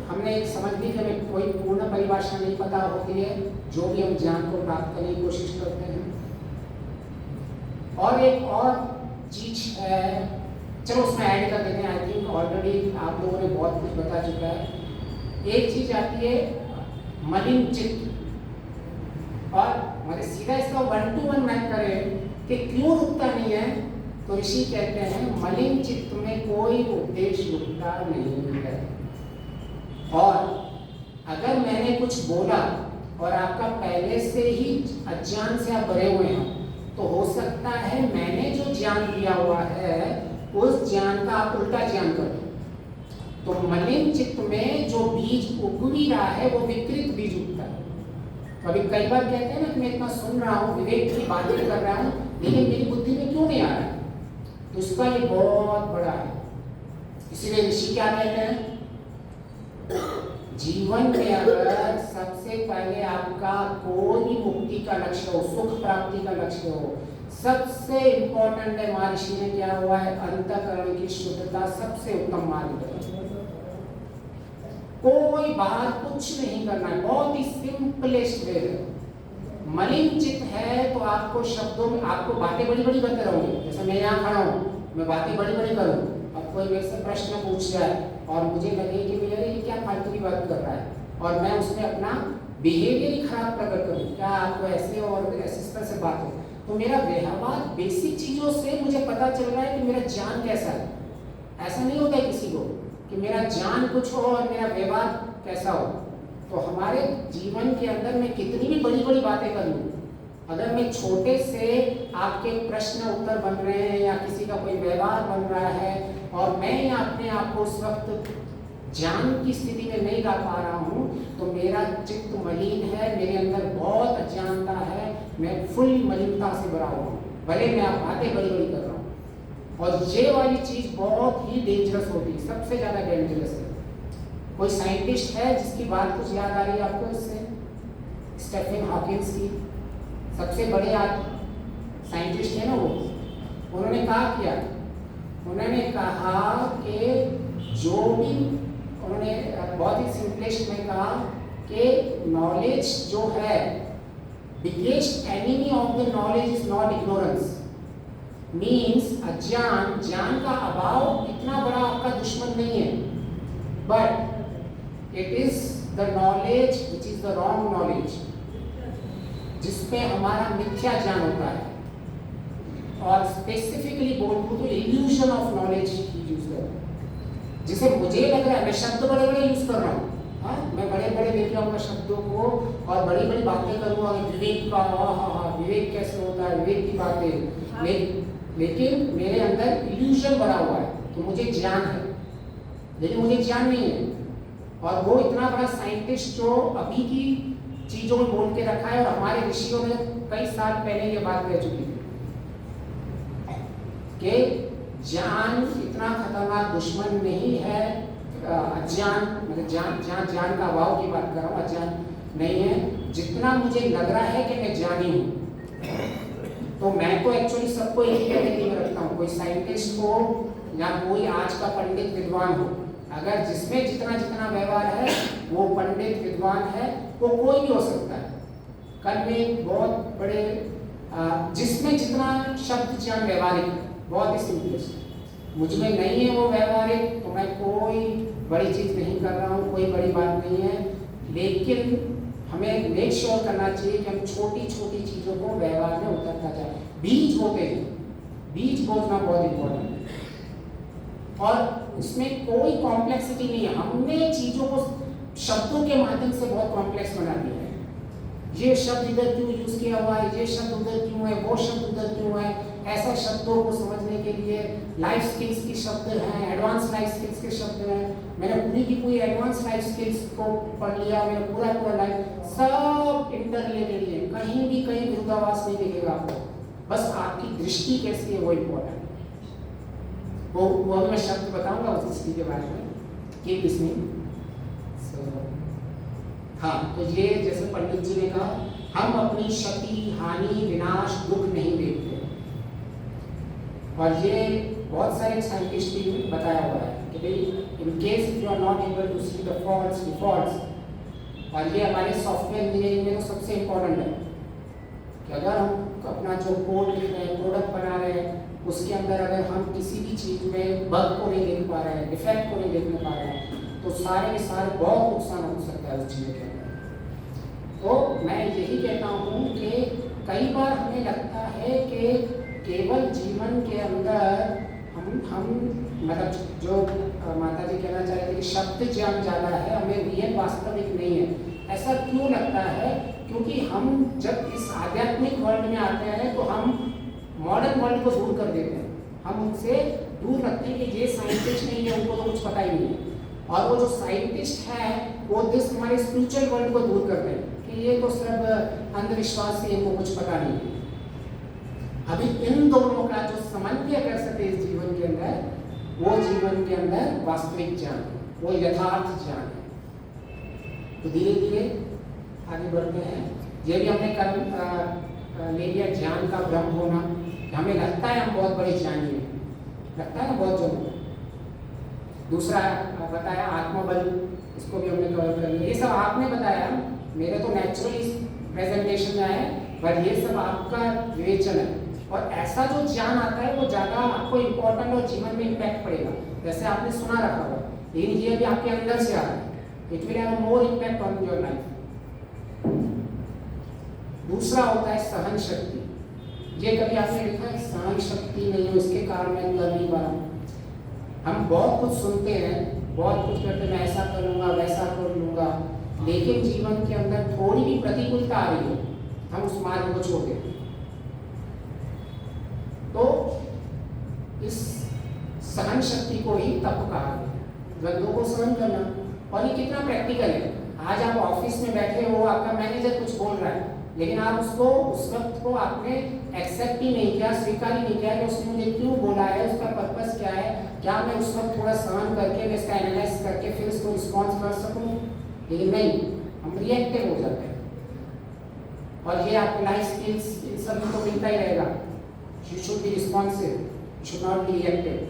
हमने समझ ली कि हमें कोई पूर्ण परिभाषा नहीं पता होती है जो भी हम ज्ञान को प्राप्त करने की कोशिश करते हैं। और एक और चीज है, चलो उसमें ऐड कर देते हैं। आई थिंक ऑलरेडी आप लोगों ने बहुत कुछ बता चुका है। एक चीज आती है मलिन चित्त, और मतलब सीधा इसका 1 to 1 मैच करें कि क्यों रुकता नहीं है, तो ऋषि कहते हैं मलिन चित्त में कोई उपदेश रुकता नहीं है। और अगर मैंने कुछ बोला और आपका पहले से ही अज्ञान से आप भरे हुए हैं, तो हो सकता है मैंने जो ज्ञान दिया हुआ है उस ज्ञान का आप उल्टा ज्ञान कर दो। तो मलिन चित्त में जो बीज उग भी रहा है वो विकृत बीज उगता है। तो अभी कई बार कहते हैं ना कि मैं इतना सुन रहा हूँ, विवेक की बातें कर रहा हूँ, लेकिन मेरी बुद्धि में क्यों नहीं आ रहा है, तो इसका ये बहुत बड़ा है। इसीलिए ऋषि क्या कहते हैं, जीवन में अगर सबसे पहले आपका कोई भी मुक्ति का लक्ष्य हो, सुख प्राप्ति का लक्ष्य हो, सबसे इंपॉर्टेंट है, महर्षि ने क्या हुआ है, अंतःकरण की शुद्धता सबसे उत्तम मार्ग है। कोई बात कुछ नहीं करना है, बहुत ही सिंपलेस्ट वे है। मलिन चित्त है तो आपको शब्दों में आपको बातें बड़ी बड़ी करते रहोगे। जैसे मैं यहाँ खड़ा हूँ, मैं बातें बड़ी बड़ी करूँ, अब कोई मेरे से प्रश्न पूछ जाए और मुझे लगे कि भैया ये क्या फालतू की बात कर रहा है, और मैं उसमें अपना बिहेवियर ही खराब प्रकट करूँ, क्या आपको ऐसे और इस तरह से बात हो, तो मेरा व्यवहार बेसिक चीज़ों से मुझे पता चल रहा है कि मेरा ज्ञान कैसा है। ऐसा नहीं होता है किसी को कि मेरा ज्ञान कुछ हो और मेरा व्यवहार कैसा हो। तो हमारे जीवन के अंदर मैं कितनी भी बड़ी बड़ी बातें कर लूँ, अगर मैं छोटे से आपके प्रश्न उत्तर बन रहे हैं या किसी का कोई व्यवहार बन रहा है और मैं अपने आप को उस वक्त ज्ञान की स्थिति में नहीं ला पा रहा हूँ, तो मेरा चित्त मलिन है, मेरे अंदर बहुत अज्ञानता है, मैं फुल मलिनता से भरा हुआ हूँ, भले मैं आप बातें बड़ी बड़ी कर रहा हूँ। और ये वाली चीज़ बहुत ही डेंजरस होती है, सबसे ज़्यादा डेंजरस है। कोई साइंटिस्ट है जिसकी बात कुछ याद आ रही है आपको इससे, स्टीफन हॉकिंस की, सबसे बड़े साइंटिस्ट है ना वो, उन्होंने कहा क्या, उन्होंने कहा कि जो भी, उन्होंने बहुत ही सिंपलेस्ट में कहा कि नॉलेज जो है, biggest enemy of the knowledge is not ignorance, means अज्ञान, ज्ञान का अभाव इतना बड़ा आपका दुश्मन नहीं है, but it is the knowledge which is the wrong knowledge, जिसपे हमारा मिथ्या ज्ञान होता है। और स्पेसिफिकली बोलूँ तो इल्यूजन ऑफ नॉलेज यूज कर, जिसे मुझे लग रहा है मैं शब्द बड़े बड़े यूज कर रहा हूँ, हाँ मैं बड़े बड़े लेके आऊँगा शब्दों को और बड़ी बड़ी बातें करूँगा, विवेक का, हाँ विवेक कैसे होता है, विवेक की बातें, लेकिन मेरे अंदर इल्यूजन बना हुआ है, तो मुझे ज्ञान है लेकिन मुझे ज्ञान नहीं है। और वो इतना बड़ा साइंटिस्ट जो अभी की चीजों में बोल के रखा है, और हमारे ऋषियों ने कई साल पहले ये बात कह चुकी थी कि ज्ञान इतना खतरनाक दुश्मन नहीं है, अज्ञान मतलब ज्ञान का अभाव की बात कर रहा हूँ, अज्ञान नहीं है, जितना मुझे लग रहा है कि मैं ज्ञानी हूँ। तो मैं तो एक्चुअली सबको एक ही कैटेगरी में रखता हूँ, कोई साइंटिस्ट हो या कोई आज का पंडित विद्वान हो, अगर जिसमें जितना जितना व्यवहार है वो पंडित विद्वान है, वो कोई भी हो सकता है। कल में बहुत बड़े जिसमें जितना शब्द ज्ञान व्यवहारिक है, बहुत ही सिंपलिस्ट, मुझ में नहीं है वो व्यवहारिक, तो मैं कोई बड़ी चीज़ नहीं कर रहा हूँ, कोई बड़ी बात नहीं है। लेकिन हमें मेक श्योर करना चाहिए कि हम छोटी छोटी चीज़ों को व्यवहार में उतरता जाए। बीज बोते हैं, बीज बोतना बहुत इम्पोर्टेंट है और इसमें कोई कॉम्प्लेक्सिटी नहीं है। हमने चीज़ों को शब्दों के माध्यम से बहुत कॉम्प्लेक्स बना दिया है। ये शब्द इधर क्यों यूज किया हुआ है, ये शब्द उधर क्यों है, वो शब्द उधर क्यों है, ऐसा शब्दों को समझने के लिए लाइफ स्किल्स की शब्द हैं, एडवांस लाइफ स्किल्स के शब्द हैं। मैंने पूरी की पूरी एडवांस लाइफ स्किल्स को पढ़ लिया, मैंने पूरा लाइफ सब इंटर रिलेटेड है, कहीं भी कहीं विरोधाभास नहीं दिखेगा आपको, बस आपकी दृष्टि कैसी है वो इम्पोर्टेंट है। वो मैं शब्द बताऊंगा उस दृष्टि के बारे में कि किसमें हाँ। तो ये जैसे पंडित जी ने कहा, हम अपनी क्षति, हानि, विनाश, दुख नहीं देखते, और ये बहुत सारे साइंटिस्ट भी बताया हुआ है कि भाई in case if you are not able to see the faults, defaults, और ये हमारे सॉफ्टवेयर इंजीनियरिंग में तो सबसे इम्पोर्टेंट है कि अगर हम अपना जो कोड लिख रहे हैं, प्रोडक्ट बना रहे हैं, उसके अंदर अगर हम किसी भी चीज़ में बग को नहीं देख पा रहे हैं, डिफेक्ट को नहीं देखने पा रहे हैं, तो सारे के सारे बहुत नुकसान हो सकता है उस चीज़ के अंदर। तो मैं यही कहता हूँ कि कई बार हमें लगता है कि केवल जीवन के अंदर हम मतलब जो माता जी कहना चाह रहे थे कि शब्द ज्ञान ज़्यादा है, हमें रियल वास्तविक नहीं है। ऐसा क्यों लगता है? क्योंकि हम जब इस आध्यात्मिक वर्ल्ड में आते हैं तो हम मॉडर्न वर्ल्ड को दूर कर देते हैं, हम उनसे दूर रखते हैं कि ये साइंटिस्ट नहीं है, उनको तो कुछ पता ही नहीं है, और वो जो साइंटिस्ट है वो दिस हमारे स्पिरिचुअल वर्ल्ड को दूर करते हैं कि ये तो सब अंधविश्वास है, इनको कुछ पता नहीं है। अभी इन दोनों का जो समन्वय कर सके इस जीवन के अंदर, वो जीवन के अंदर वास्तविक ज्ञान, वो यथार्थ ज्ञान है। तो धीरे धीरे आगे बढ़ते हैं। ये भी हमने कल ले लिया, ज्ञान का भ्रम होना। हमें लगता है हम बहुत बड़े ज्ञानी हैं, लगता है ना बहुत जो। दूसरा बताया आत्मबल, इसको भी हमने कवर कर लिया। ये सब आपने बताया, मेरे तो नेचुरली प्रेजेंटेशन में है, पर ये सब आपका विवेचन है। और ऐसा जो ज्ञान आता है वो ज़्यादा आपको इम्पोर्टेंट और जीवन में इम्पैक्ट पड़ेगा। जैसे आपने सुना रखा हुआ, लेकिन ये भी आपके अंदर से आ रहा है, it will have more impact on your life. दूसरा होता है सहन शक्ति। ये कभी आपने देखा है? सहन शक्ति नहीं हो, इसके कारण मैं कर नहीं पा रहा हूँ। हम बहुत कुछ सुनते हैं, बहुत कुछ करते हैं, मैं ऐसा करूँगा, वैसा कर लूँगा, लेकिन जीवन के अंदर थोड़ी भी प्रतिकूलता आ रही है, हम उस मार्ग को छोड़ देते हैं। तो इस सहन शक्ति को ही तप कहा है, द्वंद्वों को सहन करना। और ये कितना प्रैक्टिकल है। आज आप ऑफिस में बैठे हो, आपका मैनेजर कुछ बोल रहा है, लेकिन आप उसको उस वक्त को आपने एक्सेप्ट ही नहीं किया, स्वीकार ही नहीं किया कि उसने मुझे क्यों बोला है, उसका पर्पस क्या है, क्या मैं उस वक्त थोड़ा सहन करके मैं इसका एनालाइज करके फिर इसको रिस्पॉन्स कर सकूं। लेकिन नहीं, हम रिएक्टिव हो जाते हैं। और ये आपको लाइफ स्किल्स इन सभी को मिलता ही रहेगा। You should be responsive, you should not be reactive.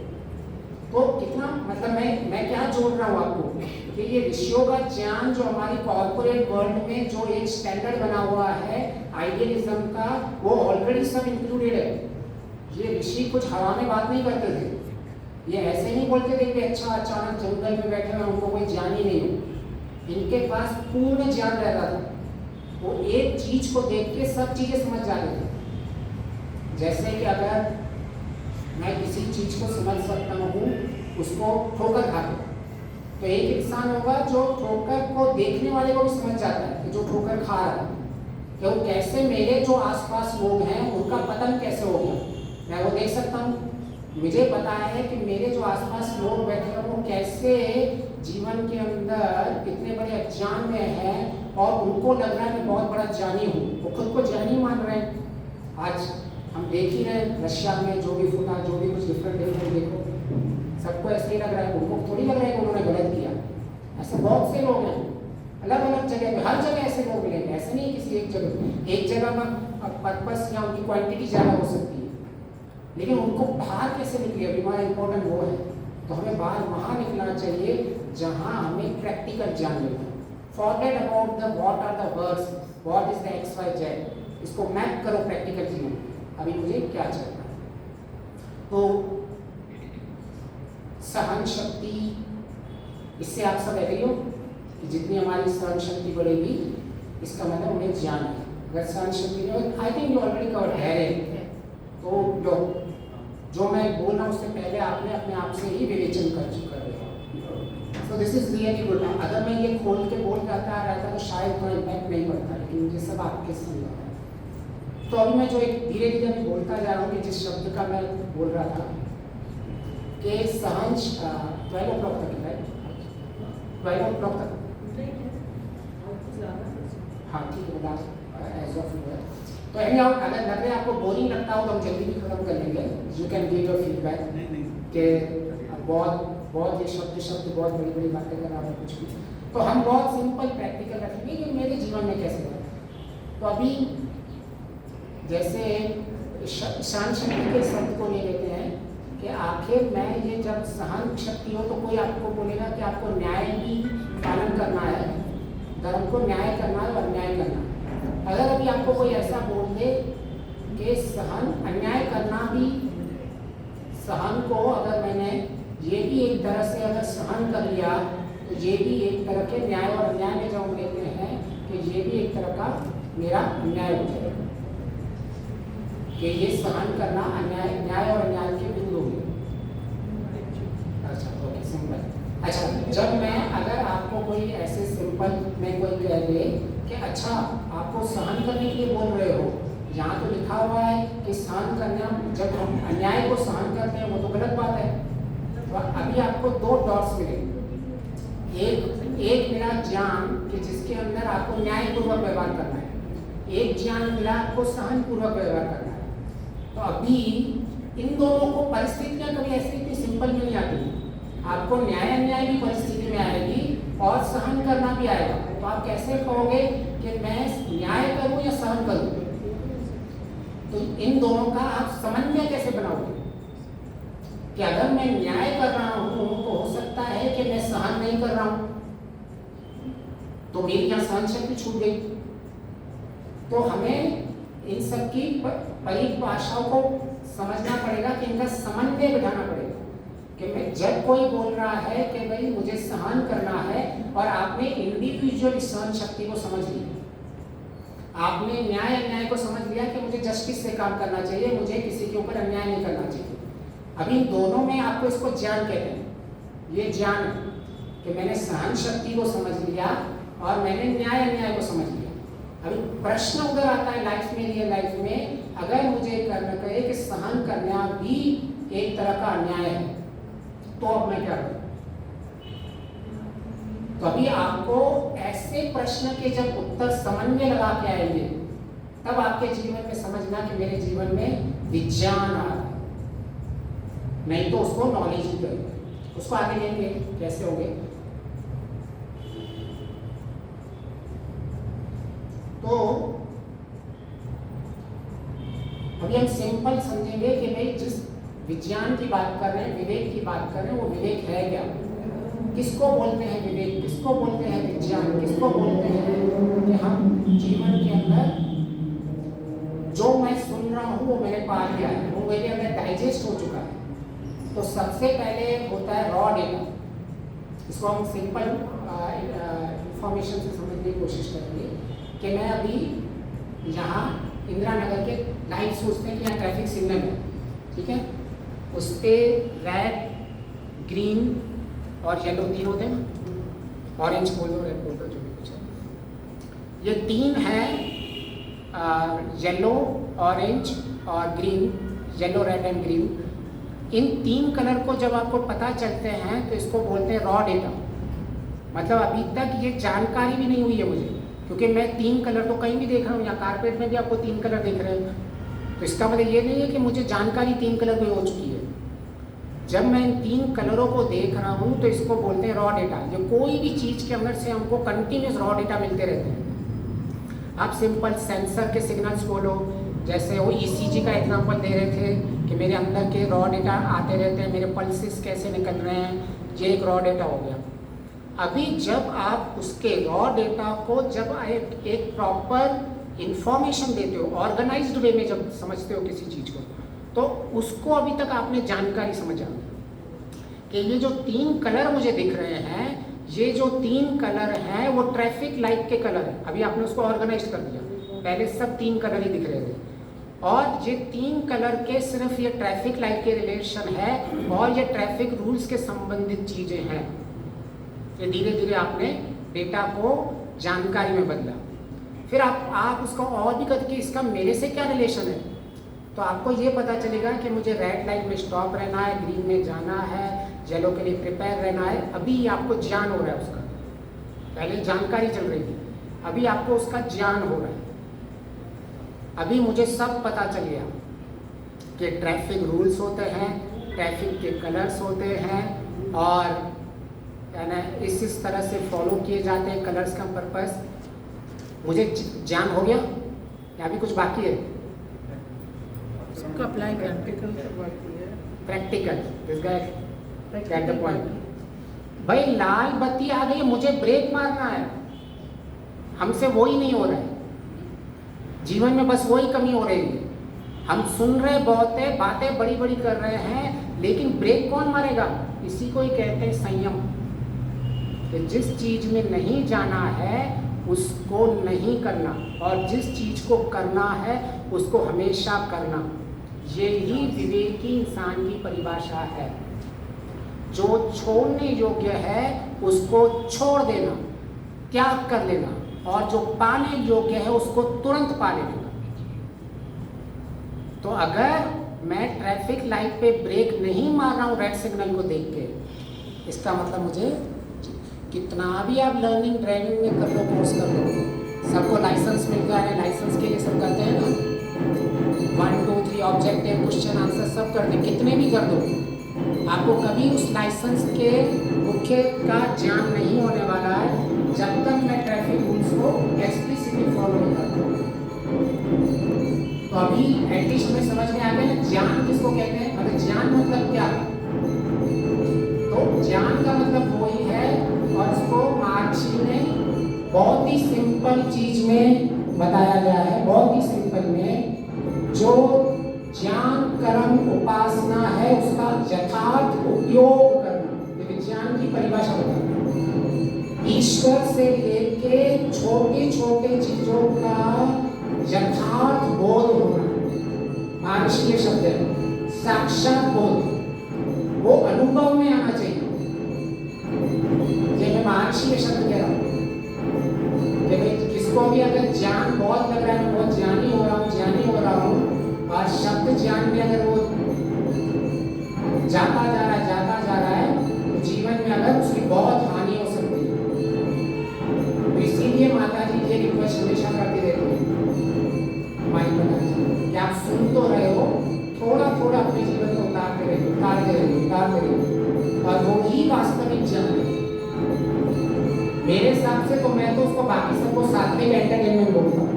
तो कितना मतलब मैं क्या जोड़ रहा हूँ आपको कि ये ऋषियों का ज्ञान जो हमारी कॉर्पोरेट वर्ल्ड में जो एक स्टैंडर्ड बना हुआ है आइडियलिज्म का, वो ऑलरेडी सब इंक्लूडेड है। ये ऋषि कुछ हवा में बात नहीं करते थे, ये ऐसे नहीं बोलते थे कि अच्छा अचानक जंगल में बैठे हुए उनको कोई ज्ञान ही नहीं हो। इनके पास पूर्ण ज्ञान रहता था, वो एक चीज को देख के सब चीजें समझ जाते थे। जैसे कि अगर मैं किसी चीज को समझ सकता हूँ, उसको ठोकर खा के, तो एक इंसान होगा जो ठोकर को देखने वाले को भी समझ जाता है कि जो ठोकर खा रहा है, कि वो कैसे मेरे जो आसपास लोग हैं उनका पतन कैसे हो गया, मैं वो देख सकता हूँ। मुझे पता है कि मेरे जो आसपास लोग बैठे हैं वो कैसे जीवन के अंदर कितने बड़े अज्ञान में हैं, और उनको लग रहा है मैं बहुत बड़ा ज्ञानी हूँ, वो खुद को ज्ञानी मान रहे हैं। आज हम देख ही रहे हैं रशिया में जो भी फुटा, जो भी कुछ डिफरेंट देखो, सबको ऐसे ही लग रहा है, उनको थोड़ी लग रहा है कि उन्होंने गलत किया। ऐसे बहुत से लोग हैं अलग अलग जगह पे, हर जगह ऐसे लोग मिलेंगे, ऐसे नहीं किसी एक जगह का पर्पस या उनकी क्वांटिटी ज़्यादा हो सकती है, लेकिन उनको बाहर कैसे निकली, अभी हमारा इम्पोर्टेंट वो है। तो हमें बाहर वहाँ निकलना चाहिए जहाँ हमें प्रैक्टिकल ज्ञान मिलता है। Forget about the what are the words, what is the X Y Z, इसको मैप करो प्रैक्टिकल जीवन, अभी मुझे क्या चाहिए। तो सहन शक्ति, इससे आप सब एग्री हो कि जितनी हमारी सहन शक्ति बढ़ेगी इसका मतलब उन्हें ज्ञान है। अगर सहन शक्ति नहीं, I think you already cover है, तो जो मैं बोल रहा हूँ उससे पहले आपने अपने आप से ही विवेचन कर चुका है। So this is really good. अगर मैं ये खोल के बोल रहता तो शायद कोई इम्पैक्ट नहीं पड़ता, लेकिन मुझे सब आपके समझ है। तो अभी मैं जो एक धीरे धीरे मैं बोलता जा रहा हूँ कि जिस शब्द का मैं बोल रहा था कि सहन 12 o'clock तक है, 12 o'clock तक, हाँ ठीक है बता एज ऑफ है। तो एनी हाउ अगर लग रहा है आपको बोरिंग लगता हो तो हम जल्दी भी खत्म कर लेंगे। You can give your feedback कि बहुत ये शब्द बहुत बड़ी बड़ी बातें कर रहा है कुछ भी। तो हम बहुत सिंपल प्रैक्टिकल रखेंगे कि मेरे जीवन में कैसे होगा। तो अभी जैसे सहन शक्ति के शब्द को ले लेते हैं कि आखिर मैं ये जब सहन शक्ति हो तो कोई आपको बोलेगा कि आपको न्याय भी पालन करना है, धर्म को न्याय करना है और अन्याय करना है। अगर अभी आपको कोई ऐसा बोल दे कि सहन अन्याय करना भी, सहन को अगर मैंने ये भी एक तरह से अगर सहन कर लिया तो ये भी एक तरह के न्याय और अन्याय में जो हम लेते हैं कि ये भी एक तरह का मेरा अन्याय हो जाएगा, कि ये सहन करना अन्याय, न्याय और अन्याय के बिंदु हैं। अच्छा ओके सिंपल। अच्छा जब मैं अगर आपको कोई ऐसे सिंपल में कोई कह दे कि अच्छा आपको सहन करने के लिए बोल रहे हो, यहाँ तो लिखा हुआ है कि सहन करना, जब हम अन्याय को सहन करते हैं वो तो गलत बात है। तो अभी आपको दो डॉट्स मिलेंगे, एक मिला ज्ञान कि जिसके अंदर आपको न्यायपूर्वक व्यवहार करना है, एक ज्ञान मिला आपको सहन पूर्वक व्यवहार करना है। तो अभी इन दोनों को परिस्थितियां कभी ऐसी इतनी सिंपल नहीं आती, आपको न्याय अन्याय भी परिस्थिति में आएगी और सहन करना भी आएगा। तो आप कैसे कहोगे कि मैं न्याय करूं या सहन करूं? तो इन दोनों का आप समन्वय कैसे बनाओगे कि अगर मैं न्याय कर रहा हूं तो हो सकता है कि मैं सहन नहीं कर रहा हूं, तो मेरी यहाँ सहन शक्ति छूट गई। तो हमें इन सब की परिभाषाओं को समझना पड़ेगा कि इनका समन्वय बिठाना पड़ेगा कि मैं जब कोई बोल रहा है कि भाई मुझे सहन करना है और आपने इंडिविजुअल सहन शक्ति को समझ लिया, आपने न्याय अन्याय को समझ लिया कि मुझे जस्टिस से काम करना चाहिए, मुझे किसी के ऊपर अन्याय नहीं करना चाहिए। अभी दोनों में आपको इसको ज्ञान कहते हैं, ये ज्ञान है कि मैंने सहन शक्ति को समझ लिया और मैंने न्याय अन्याय को समझ लिया। अभी प्रश्न उधर आता है लाइफ में, रियल लाइफ में, अगर मुझे करना कहे कि सहन करना भी एक तरह का अन्याय है तो अब मैं क्या करूं? तो अभी आपको ऐसे प्रश्न के जब उत्तर समन्वय लगा के आएंगे तब आपके जीवन में समझना कि मेरे जीवन में विज्ञान आ रहा है, नहीं तो उसको नॉलेज ही करेंगे। उसको आगे लेंगे कैसे होंगे। तो अभी हम सिंपल समझेंगे कि भाई जिस विज्ञान की बात कर रहे हैं, विवेक की बात कर रहे हैं, वो विवेक है क्या, किसको बोलते हैं विवेक, किसको बोलते हैं विज्ञान, किसको बोलते हैं कि हम जीवन के अंदर जो मैं सुन रहा हूँ वो मैंने पा लिया है, वो मेरे अंदर डाइजेस्ट हो चुका है। तो सबसे पहले होता है रॉ डेटा, इसको हम सिंपल इंफॉर्मेशन से समझने की कोशिश करेंगे कि मैं अभी यहाँ इंदिरा नगर के लाइट सोचते हैं कि यहाँ ट्रैफिक सिग्नल है, ठीक है, उस पर रेड, ग्रीन और येलो तीन होते हैं, ऑरेंज बोल दो, रेड बोल दो, जो भी कुछ है। ये तीन है येलो, ऑरेंज और green, yellow, red and green. इन तीन कलर को जब आपको पता चलते हैं तो इसको बोलते हैं रॉ डेटा। मतलब अभी तक ये जानकारी भी नहीं हुई है मुझे, क्योंकि मैं तीन कलर तो कहीं भी देख रहा हूँ, यहाँ कारपेट में भी आपको तीन कलर दिख रहे हैं, तो इसका मतलब ये नहीं है कि मुझे जानकारी 3 कलर में हो चुकी है। जब मैं इन 3 कलरों को देख रहा हूँ तो इसको बोलते हैं रॉ डेटा। जो कोई भी चीज़ के अंदर से हमको कंटिन्यूस रॉ डेटा मिलते रहते हैं। आप सिंपल सेंसर के सिग्नल्स बोलो, जैसे वो ECG का एग्जांपल दे रहे थे कि मेरे अंदर के रॉ डेटा आते रहते हैं, मेरे पल्सेस कैसे निकल रहे हैं, ये एक रॉ डेटा हो गया। अभी जब आप उसके रॉ डेटा को जब एक प्रॉपर इंफॉर्मेशन देते हो, ऑर्गेनाइज्ड वे में जब समझते हो किसी चीज़ को, तो उसको अभी तक आपने जानकारी समझा कि ये जो 3 कलर मुझे दिख रहे हैं, ये जो 3 कलर हैं वो ट्रैफिक लाइट के कलर हैं। अभी आपने उसको ऑर्गेनाइज कर दिया, पहले सब 3 कलर ही दिख रहे थे, और ये 3 कलर के सिर्फ ये ट्रैफिक लाइट के रिलेशन है और ये ट्रैफिक रूल्स के संबंधित चीज़ें हैं। ये धीरे धीरे आपने डेटा को जानकारी में बदला। फिर आप उसको और भी करके इसका मेरे से क्या रिलेशन है, तो आपको ये पता चलेगा कि मुझे रेड लाइट में स्टॉप रहना है, ग्रीन में जाना है, येलो के लिए प्रिपेयर रहना है। अभी आपको ज्ञान हो रहा है उसका, पहले जानकारी चल रही थी, अभी आपको उसका ज्ञान हो रहा है। अभी मुझे सब पता चल गया कि ट्रैफिक रूल्स होते हैं, ट्रैफिक के कलर्स होते हैं, और यानी इस तरह से फॉलो किए जाते हैं कलर्स का पर्पस। मुझे ज्ञान हो गया या अभी कुछ बाकी है? उसको अप्लाई प्रैक्टिकल बाकी है। Practical, this guy get the point. भाई लाल बत्ती आ गई, मुझे ब्रेक मारना है, हमसे वो ही नहीं हो रहा है। जीवन में बस वही कमी हो रही है। हम सुन रहे बहुत है, बातें बड़ी बड़ी कर रहे हैं, लेकिन ब्रेक कौन मारेगा? इसी को ही कहते हैं संयम। कि जिस चीज में नहीं जाना है उसको नहीं करना, और जिस चीज को करना है उसको हमेशा करना। यही विवेकी इंसान की परिभाषा है। जो छोड़ने योग्य है उसको छोड़ देना, त्याग कर लेना, और जो पाने योग्य है उसको तुरंत पा लेना। तो अगर मैं ट्रैफिक लाइट पे ब्रेक नहीं मार रहा हूँ रेड सिग्नल को देख के, इसका मतलब मुझे कितना भी आप लर्निंग ड्राइविंग में कर लो, कोर्स कर लो, सबको लाइसेंस मिल गया है, लाइसेंस के लिए सब करते हैं ना, 1 2 3 ऑब्जेक्टिव क्वेश्चन आंसर सब करते, कितने भी कर दो, आपको कभी उस लाइसेंस के मुख्य का ज्ञान नहीं होने वाला है जब तक मैं ट्रैफिक रूल्स को एक्सप्लिसिटली फॉलो नहीं करता हूँ। तो अभी एटलीस्ट में समझ में आ गया ना ज्ञान किसको कहते हैं। अगर ज्ञान मतलब क्या, तो ज्ञान का मतलब वही है, और उसको मार्क्सी ने बहुत ही सिंपल चीज में बताया गया है, बहुत ही सिंपल में, जो ज्ञान कर्म उपासना है उसका यथार्थ उपयोग करना। ये विज्ञान की परिभाषा बताना, ईश्वर से लेके छोटे छोटे चीजों का यथार्थ बोध होना। मार्क्सी के शब्द है साक्षात बोध, वो अनुभव में आना चाहिए। ये मैं मार्क्सी के शब्द कह रहा हूँ कि भाई किसको भी अगर ज्ञान बहुत लग रहा है, मैं बहुत ज्ञानी हो रहा हूँ, ज्ञानी हो रहा हूँ, और शब्द ज्ञान में अगर वो जाता जा रहा है, तो जीवन में अगर उसकी बहुत हानि हो सकती है। तो इसीलिए माता जी ये रिक्वेस्ट हमेशा करती रहती है माई माता जी कि आप सुन तो रहे हो, थोड़ा थोड़ा अपने जीवन में उतारते रहिए, और वो ही वास्तविक ज्ञान है। मेरे हिसाब से तो मैं तो उसको बाकी सबको सात्विक एंटरटेनमेंट बोलता हूँ।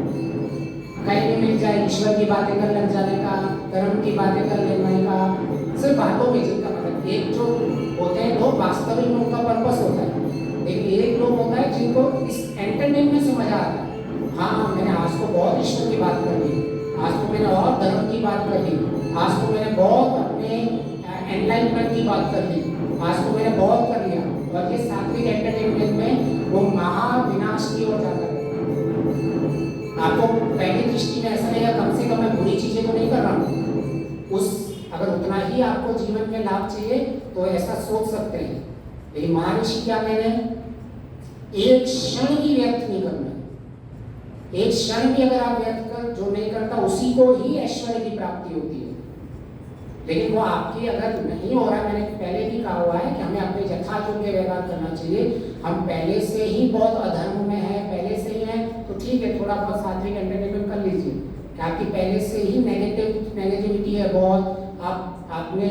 कहीं भी मिल जाए ईश्वर की बातें कर लग जाने का, धर्म की बातें कर लेने का, सिर्फ बातों में जिनका मतलब, एक जो होते हैं लोग वास्तविक में उनका पर्पस होता है, लेकिन एक लोग होता है जिनको इस एंटरटेनमेंट से मजा आता है। हाँ मैंने आज तो बहुत ईश्वर की बात कर ली, आज तो मैंने और धर्म की बात कर ली, आज तो मैंने बहुत अपने एनलाइटमेंट की बात कर ली, आज तो मैंने बहुत कर लिया, और ये सात्विक एंटरटेनमेंट में वो महाविनाश की ओर जाता है। आपको पहली दृष्टि में ऐसा लगेगा कम से कम मैं बुरी चीजें तो नहीं कर रहा हूँ, उस अगर उतना ही आपको जीवन में लाभ चाहिए तो ऐसा सोच सकते हैं। लेकिन महर्षि क्या कह रहे हैं, एक क्षण भी व्यर्थ नहीं करना। एक क्षण भी अगर आप व्यर्थ कर जो नहीं करता उसी को ही ऐश्वर्य की प्राप्ति होती है। लेकिन वो आपकी अगर नहीं हो रहा, मैंने पहले भी कहा हुआ है कि हमें अपने यथार्थ योग्य व्यवहार करना चाहिए। हम पहले से ही बहुत अधर्म में है, पहले से ही है, तो ठीक है थोड़ा बहुत सात्विक एंटरटेनमेंट कर लीजिए, आपकी पहले से ही नेगेटिविटी है बहुत, आपने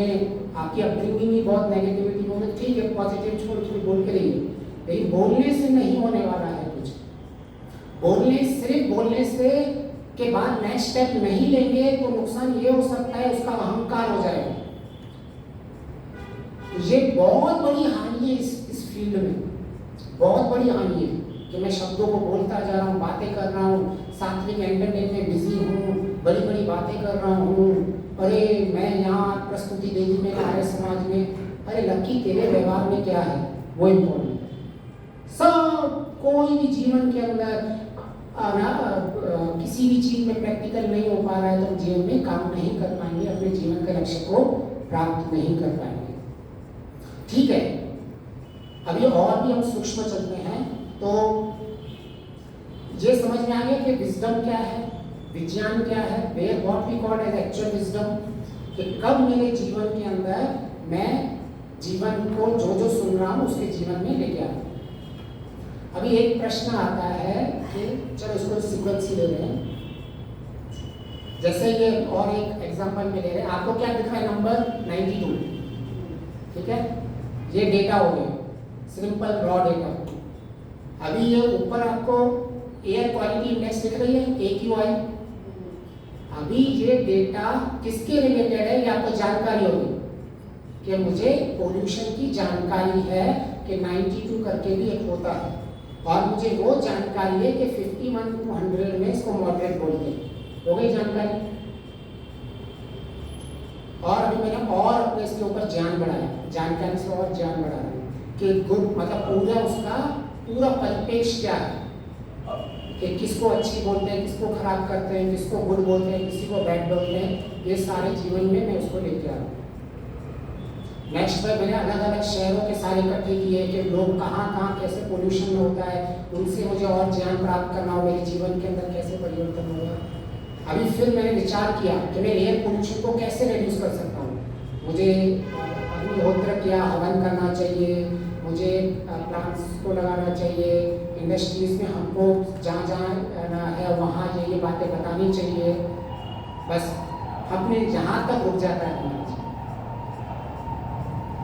आपकी अपब्रिंगिंग ही बहुत नेगेटिविटी हो, ठीक है पॉजिटिव छोड़ बोल के रहिए, लेकिन बोलने से नहीं होने वाला है कुछ। सिर्फ बोलने से के बाद नेक्स्ट स्टेप नहीं लेंगे तो नुकसान ये हो सकता है उसका अहंकार हो जाएगा। तो ये बहुत बड़ी हानि है इस फील्ड में, बहुत बड़ी हानि है कि मैं शब्दों को बोलता जा रहा हूँ, बातें कर रहा हूँ, सात्विक एंटरटेनमेंट में बिजी हूँ, बड़ी बड़ी बातें कर रहा हूँ, अरे मैं यहाँ प्रस्तुति दे दी मैंने आर्य समाज में, अरे लकी तेरे व्यवहार में क्या है वो इम्पोर्टेंट। सब कोई भी जीवन के अंदर किसी भी चीज में प्रैक्टिकल नहीं हो पा रहा है तो जीवन में काम नहीं कर पाएंगे, अपने जीवन के लक्ष्य को प्राप्त नहीं कर पाएंगे। ठीक है, अभी और भी हम सूक्ष्म चलते हैं तो ये समझ में आ गया कि विजडम क्या है, विज्ञान क्या है, where what we call as actual wisdom, कि कब मेरे जीवन के अंदर मैं जीवन को जो सुन रहा हूँ उसके जीवन में लेके आऊँ। अभी एक प्रश्न आता है कि चलो इसको सीक्वेंस ही ले रहे हैं, जैसे ये और एक एग्जांपल में ले रहे हैं, आपको क्या दिख रहा है नंबर 92, ठीक है, ये डेटा हो गया सिंपल रॉ डेटा। अभी ये ऊपर आपको एयर क्वालिटी इंडेक्स दिख रही है AQI, अभी ये डेटा किसके रिलेटेड है ये आपको जानकारी होगी कि मुझे पोल्यूशन की जानकारी है कि 92 करके भी एक होता है, और मुझे वो जानकारी है कि 51 to 100 में इसको मॉडरेट बोलते हैं, हो गई जानकारी। और अभी मैंने और अपने इसके ऊपर ज्ञान बढ़ाया, जानकारी से और ज्ञान बढ़ा रहा हूँ कि गुड मतलब पूरा उसका पूरा परिपेक्ष क्या है, कि किसको अच्छी बोलते हैं, किसको खराब करते हैं, किसको गुड बोलते हैं, किसी को बैड बोलते हैं, ये सारे जीवन में मैं उसको लेके आ रहा हूँ। नेक्स्ट पर मैंने अलग अलग शहरों के सारे इकट्ठे किए कि लोग कहाँ कहाँ कैसे पोल्यूशन में होता है, उनसे मुझे और ज्ञान प्राप्त करना हो, मेरे जीवन के अंदर कैसे परिवर्तन होगा। अभी फिर मैंने विचार किया कि मैं एयर पोल्यूशन को कैसे रिड्यूस कर सकता हूँ। मुझे अग्निहोत्र किया, हवन करना चाहिए, मुझे प्लांट्स को लगाना चाहिए, इंडस्ट्रीज में हमको जहाँ जहाँ है वहाँ ये बातें बतानी चाहिए। बस अपने जहाँ तक रुक जाता है हमारा,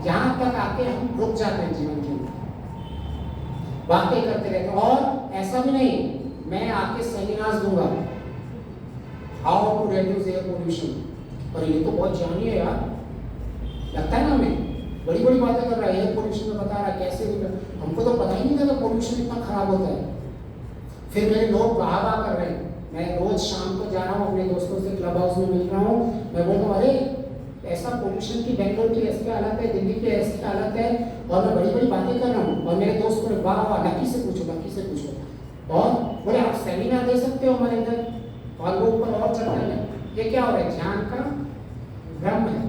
यहाँ तक आके हम रुक जाते हैं जीवन के अंदर, बातें करते रहते हैं। और ऐसा भी नहीं मैं आके सेमिनार्स दूंगा how to reduce air pollution, और ये तो बहुत जानिए यार, लगता है ना हमें बड़ी बड़ी बातें कर रहा है, एयर पोल्यूशन में बता रहा है कैसे भी, हमको तो पता ही नहीं था कि पोल्यूशन इतना खराब होता है। फिर मेरे लोग वाह वाह कर रहे हैं, मैं रोज शाम को जा रहा हूँ अपने दोस्तों से क्लब हाउस में मिल रहा हूँ, मैं बोलता हूँ अरे ऐसा पोल्यूशन की बेंगलोर की ऐसी हालत है, दिल्ली की ऐसी हालत है, और मैं बड़ी बड़ी बातें कर रहा हूँ, और मेरे दोस्त बोले वाह वाह लकी से पूछो, और बोले आप सेमिनार दे सकते हो हमारे इधर, और वो ऊपर और चढ़ रहे हैं। ये क्या हो रहा है, ज्ञान का भ्रम है,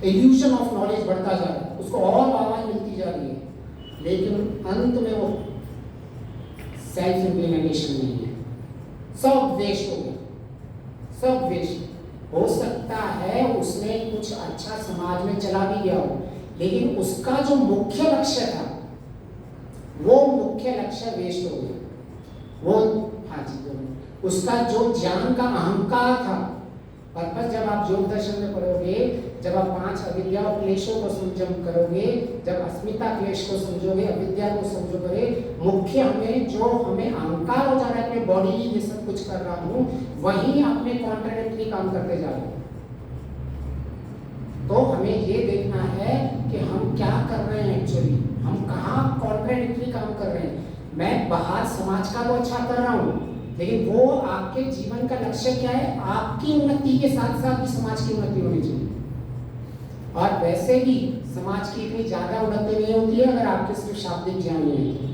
इल्यूजन ऑफ नॉलेज बढ़ता जा रहा है, उसको और वाहवाही मिलती जा रही है, लेकिन अंत में वो सेल्फ इम्प्लीमेंटेशन नहीं है, सब वेस्ट हो गया, सब वेस्ट। हो सकता है उसने कुछ अच्छा समाज में चला भी गया हो, लेकिन उसका जो मुख्य लक्ष्य था वो मुख्य लक्ष्य वेस्ट हो गया। वो हाँ जी, उसका जो ज्ञान का अहंकार था, पर्पस जब आप योग दर्शन में पढ़ोगे, जब आप 5 अविद्या क्लेशों को संयम करोगे, जब अस्मिता क्लेश को समझोगे, अविद्या को समझोगे, मुख्य हमें अहंकार हो जा रहा है अपने बॉडी ये सब कुछ कर रहा हूँ, वही अपने कॉन्ट्राडिक्टरी काम करते जा रहे हैं। तो हमें ये देखना है कि हम क्या कर रहे हैं एक्चुअली, हम कहाँ कॉन्ट्राडिक्टरी काम कर रहे हैं। मैं बाहर समाज का तो अच्छा कर रहा हूँ, लेकिन वो आपके जीवन का लक्ष्य क्या है, आपकी उन्नति के साथ साथ भी समाज की उन्नति होनी चाहिए। और वैसे भी समाज की इतनी ज्यादा उन्नति नहीं होती है अगर आपके सिर्फ शाब्दिक ज्ञान नहीं है,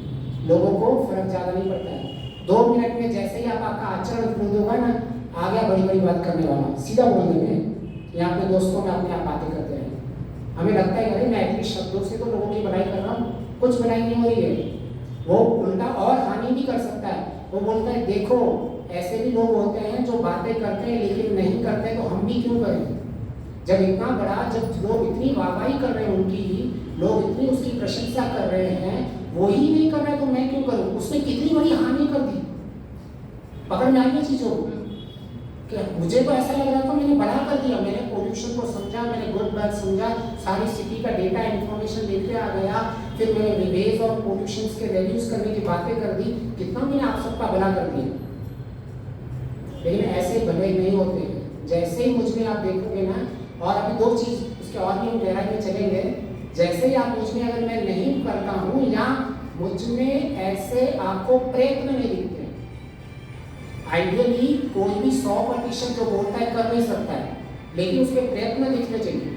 लोगों को फर्क ज्यादा नहीं पड़ता है। 2 मिनट में जैसे ही आप आपका आचरण बदल दोगे ना, आ गया बड़ी बड़ी बात करने वाला, सीधा बोल देंगे या अपने दोस्तों में अपने आप बातें करते रहें। हमें लगता है अरे मैं इतने शब्दों से तो लोगों की भलाई कर रहा हूँ, कुछ भलाई नहीं हो रही है। वो उल्टा और हानि भी कर सकता है। वो बोलता है देखो ऐसे भी लोग होते हैं जो बातें करते हैं लेकिन नहीं करते, तो हम भी क्यों करें। जब इतना बड़ा, जब लोग इतनी वाहवाही कर रहे हैं उनकी, लोग इतनी उसकी प्रशंसा कर रहे हैं, वो ही नहीं कर रहे तो मैं क्यों करूं। उसने कितनी बड़ी हानि कर दी, पकड़ में आई चीजों को। कि मुझे तो ऐसा लग रहा था मैंने बड़ा कर दिया, मैंने पोल्यूशन को समझा, मैंने गुड बैड समझा, सारी सिटी का डेटा इन्फॉर्मेशन लेके आ गया, फिर मैंने रिवेज और पोल्यूशन के रिड्यूस करने की बातें कर दी, कितना मैंने आप सबका भला कर दिया। लेकिन ऐसे भले नहीं होते हैं। जैसे ही मुझ में आप देखोगे ना, और अभी दो चीज़ उसके और भी हम गहराई में चलेंगे, जैसे ही आप मुझ में अगर मैं नहीं करता हूँ या मुझ में ऐसे आपको प्रयत्न नहीं दिखते, आइडियली कोई भी 100% जो बोलता है कर नहीं सकता है, लेकिन उसके प्रयत्न दिखने चाहिए।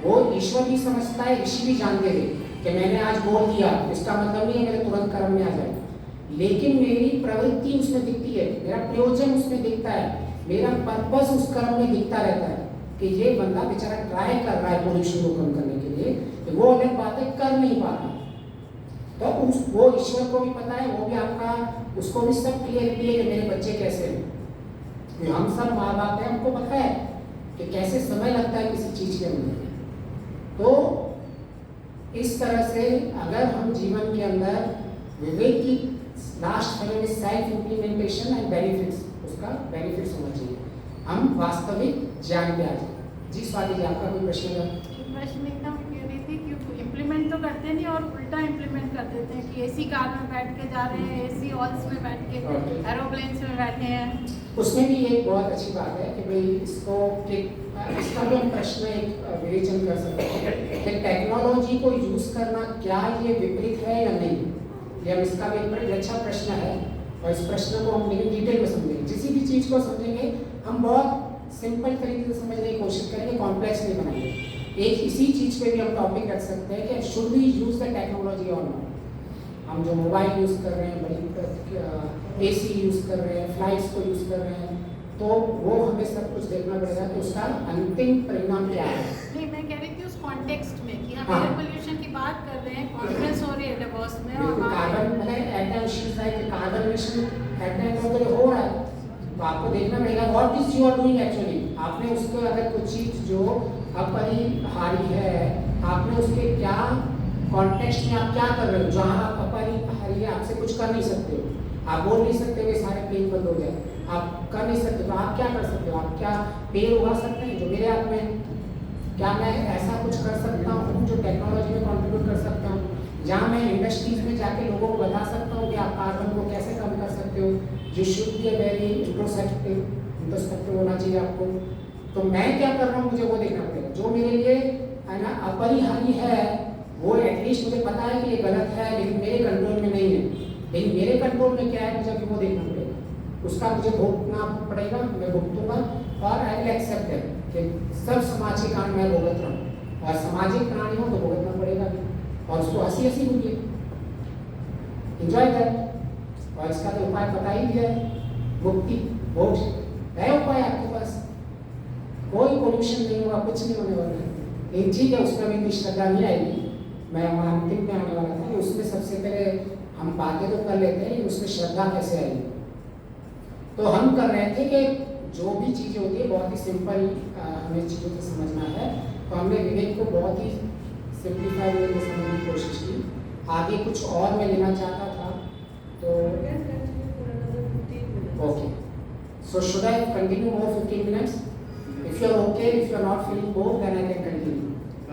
वो ईश्वर भी समझता है, ऋषि भी जानते थे कि मैंने आज बोल दिया, इसका मतलब नहीं है मेरे तुरंत कर्म में आ जाए, लेकिन मेरी प्रवृत्ति उसमें दिखती है, मेरा प्रयोजन उसमें दिखता है, मेरा पर्पस उस कर्म में दिखता रहता है कि ये बंदा बेचारा ट्राई कर रहा है पोल्यूशन को कम करने के लिए, तो वो अलग बात है, कर नहीं पा रहा। तो वो ईश्वर को भी पता है, वो भी आपका, उसको भी सब क्लियरिटी है कि मेरे बच्चे कैसे हैं। हम सब माँ बाप हैं, हमको पता है कि कैसे समय लगता है किसी चीज़ के अंदर। तो इस तरह से अगर हम जीवन के अंदर विवेक की लास्ट फॉलो में सेल्फ इम्प्लीमेंटेशन एंड बेनिफिट्स, उसका बेनिफिट्स होना चाहिए, हम वास्तविक ज्ञान पे आ जाए। जी स्वाति जी, आपका कोई प्रश्न है? प्रश्न एकदम कह रही थी कि इम्प्लीमेंट तो करते नहीं और उल्टा इम्प्लीमेंट कर देते हैं कि एसी कार में बैठ के जा रहे हैं, एसी हॉल्स में बैठ के, एरोप्लेन्स में बैठे हैं। उसमें भी एक बहुत अच्छी बात है कि भाई इसको कि इसका भी हम प्रश्न एक विवेचन कर सकते हैं कि टेक्नोलॉजी को यूज़ करना क्या ये विपरीत है या नहीं। ये हम इसका भी एक बड़ा अच्छा प्रश्न है, और इस प्रश्न को हम लेकिन डिटेल में समझेंगे। किसी भी चीज़ को समझेंगे हम बहुत सिंपल तरीके से समझने की कोशिश करेंगे, कॉम्प्लेक्स नहीं बनाएंगे। एक इसी चीज़ पे भी हम टॉपिक रख सकते हैं कि should we use the technology और नॉट। हम जो मोबाइल यूज़ कर रहे हैं, बड़ी AC यूज़ कर रहे हैं, फ्लाइट्स को यूज़ कर रहे हैं, तो वो हमें सब कुछ देखना पड़ेगा कि उसका अंतिम परिणाम क्या है। नहीं, मैं कह रही थी उस कॉन्टेक्स्ट में कि हम हाँ। एयर पोल्यूशन की बात कर रहे हैं, कॉन्फ्रेंस हो रही है डेवोस में, और carbon carbon emission at time हो रहा है, तो आपको देखना पड़ेगा what is you are doing actually. आपने उसको अगर कुछ चीज़ जो अपरिहार्य है, आपने उसके क्या कॉन्टेक्स्ट में आप क्या कर रहे हो, जहाँ आप अपरिहार्य है आपसे कुछ कर नहीं सकते हो, आप बोल नहीं सकते हो सारे पेड़ बंद हो जाए, आप कर नहीं सकते, तो आप क्या कर सकते हो, आप क्या पेड़ उगा सकते हैं जो मेरे हाथ में। क्या मैं ऐसा कुछ कर सकता हूँ जो टेक्नोलॉजी में कंट्रीब्यूट कर सकता हूँ, जहाँ मैं इंडस्ट्रीज में जाके लोगों को बता सकता हूँ कि आप कार्बन को कैसे कम कर सकते हो। You should be very introspective होना चाहिए आपको। तो मैं क्या कर रहा हूँ मुझे वो देखना पड़ेगा। जो मेरे लिए है ना अपरिहार्य है, वो एटलीस्ट मुझे पता है कि ये गलत है, लेकिन मेरे कंट्रोल में नहीं है। लेकिन मेरे कंट्रोल में क्या है मुझे अभी वो देखना पड़ेगा, उसका मुझे भुगतना पड़ेगा, मैं भुगतूंगा। और आई विल एक्सेप्ट इट कि सब समाज के कारण मैं भुगत रहा हूँ, और सामाजिक प्राणी हो तो भुगतना पड़ेगा भी, और उसको हंसी हंसी होगी, एंजॉय कर। और इसका तो उपाय पता ही दिया है, मुक्ति मोक्ष है उपाय आपके पास। कोई पोल्यूशन नहीं होगा, कुछ नहीं होने वाला है। एक चीज है उसमें भी इतनी श्रद्धा नहीं आएगी। मैं अंतिम में आने वाला था कि उसमें सबसे पहले हम बातें तो कर लेते हैं, उसमें श्रद्धा कैसे आएगी। तो हम कर रहे थे कि जो भी चीज़ें होती है बहुत ही सिंपल हमें चीज़ों को समझना है, तो हमने विवेक को बहुत ही सिंप्लीफाई वे में समझने की कोशिश की। आगे कुछ और मैं लेना चाहता था, तो okay, so should I continue more 15 minutes? If you are okay, if you are not feeling bore then I can continue,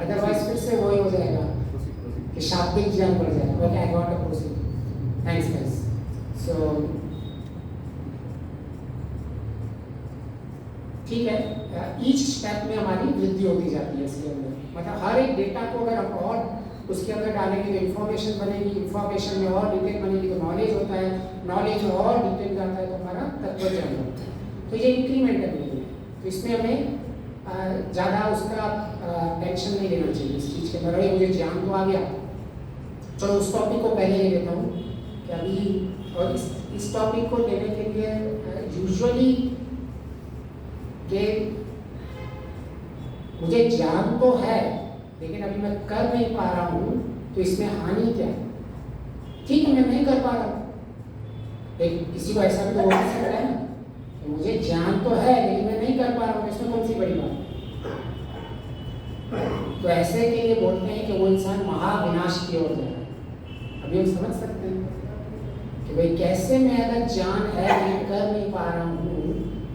otherwise फिर से वही हो जाएगा कि शाब्दिक ज्ञान बढ़ जाएगा। Okay, I got a proceed, thanks guys. So ठीक है, ईच स्टेप में हमारी वृद्धि होती जाती है इसके अंदर। मतलब हर एक डेटा को अगर हम और उसके अंदर डालेंगे तो इन्फॉर्मेशन बनेगी, इन्फॉर्मेशन में और डिटेल बनेगी तो नॉलेज होता है, नॉलेज और डिटेल जाता है तो हमारा तत्व ज्ञान होता है। तो ये इंक्रीमेंटल है, तो इसमें हमें ज़्यादा उसका टेंशन नहीं लेना चाहिए इस चीज़ के अंदर। मुझे ज्ञान तो आ गया, चलो उस टॉपिक को पहले ले लेता हूँ कि अभी, और इस टॉपिक को लेने के लिए यूजुअली कि मुझे ज्ञान तो है लेकिन अभी मैं कर नहीं पा रहा हूँ, तो इसमें हानि क्या है? ठीक है, मैं नहीं कर पा रहा हूँ, लेकिन किसी को ऐसा भी तो हो सकता है ना कि मुझे ज्ञान तो है लेकिन मैं नहीं कर पा रहा हूँ, इसमें कौन सी बड़ी बात? तो ऐसे के लिए बोलते हैं कि वो इंसान महाविनाश की ओर जा रहा है। अभी हम समझ सकते हैं कि भाई कैसे मैं अगर ज्ञान है लेकिन कर नहीं पा रहा हूँ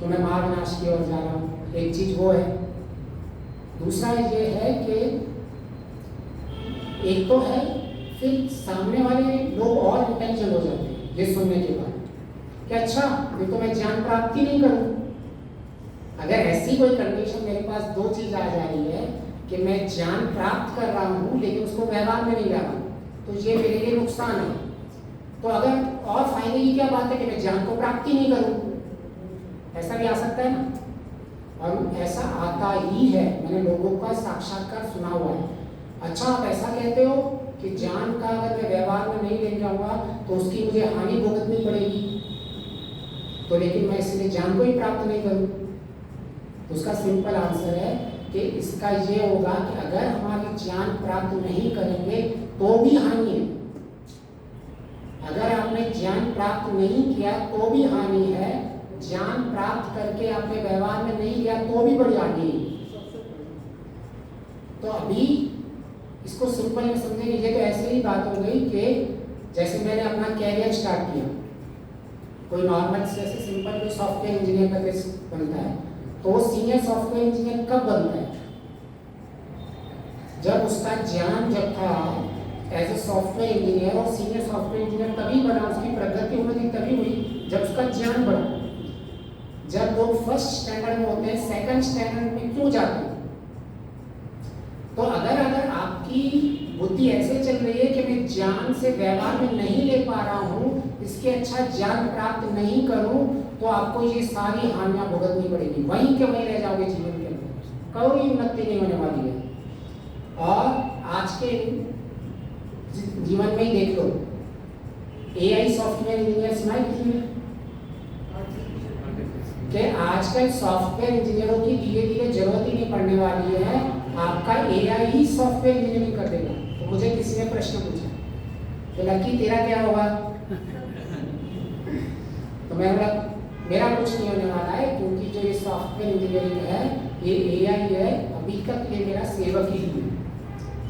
तो मैं मैं महाविनाश की ओर जा रहा हूँ, एक चीज वो है। दूसरा ये है कि एक तो है फिर सामने वाले लोग और इंटेलिजेंट हो जाते हैं ये सुनने के बाद कि अच्छा ये तो मैं ज्ञान प्राप्त ही नहीं करूँ। अगर ऐसी कोई कंडीशन मेरे पास दो चीज आ जा रही है कि मैं ज्ञान प्राप्त कर रहा हूँ लेकिन उसको व्यवहार में नहीं ला रहा हूँ, तो ये मेरे लिए नुकसान है। तो अगर और फायदे की क्या बात है कि मैं ज्ञान को प्राप्त ही नहीं करूँ, ऐसा भी आ सकता है ना। और ऐसा आता ही है, मैंने लोगों का साक्षात्कार सुना हुआ है। अच्छा आप ऐसा कहते हो कि ज्ञान का अगर मैं व्यवहार में नहीं ले जाऊंगा तो उसकी मुझे हानि भुगतनी पड़ेगी, तो लेकिन मैं इसलिए ज्ञान को ही प्राप्त नहीं करूँ। उसका सिंपल आंसर है कि इसका ये होगा कि अगर हमारी ज्ञान प्राप्त नहीं करेंगे तो भी हानि है। अगर आपने ज्ञान प्राप्त नहीं किया तो भी हानि है, ज्ञान प्राप्त करके आपने व्यवहार में नहीं लिया तो भी बड़ी हानि है। तो अभी इसको सिंपल में समझेंगे। ये तो ऐसे ही बात हो गई कि जैसे मैंने अपना कैरियर स्टार्ट किया, कोई नॉर्मल जैसे सिंपल कोई सॉफ्टवेयर इंजीनियर का केस बनता है, तो वो सीनियर सॉफ्टवेयर इंजीनियर कब बनता है? जब उसका ज्ञान जब था एज ए सॉफ्टवेयर इंजीनियर, और सीनियर सॉफ्टवेयर इंजीनियर तभी बना, उसकी प्रगति उन्नति तभी हुई जब उसका ज्ञान बढ़ा। जब लोग फर्स्ट स्टैंडर्ड में होते हैं, सेकंड स्टैंडर्ड में क्यों जाते हैं? तो अगर आपकी बुद्धि ऐसे चल रही है कि मैं ज्ञान से व्यवहार में नहीं ले पा रहा हूँ, इसके अच्छा ज्ञान प्राप्त नहीं करूँ, तो आपको ये सारी हानियां भुगतनी पड़ेगी, वहीं के वहीं रह जाओगे जीवन के अंदर, कोई उन्नति नहीं होने वाली है। और आज के जीवन में ही देख लो, एआई सॉफ्टवेयर इंजीनियर सुनाई किसी ने कि आजकल सॉफ्टवेयर इंजीनियरों की धीरे धीरे जरूरत ही नहीं पड़ने वाली है, आपका एआई ही सॉफ्टवेयर इंजीनियरिंग कर देगा। तो मुझे किसी ने प्रश्न पूछा तो लकी तेरा क्या होगा? तो मैं बोला मेरा कुछ नहीं होने वाला है, क्योंकि जो ये सॉफ्टवेयर इंजीनियरिंग है, ये एआई है, अभी तक ये मेरा सेवक ही है।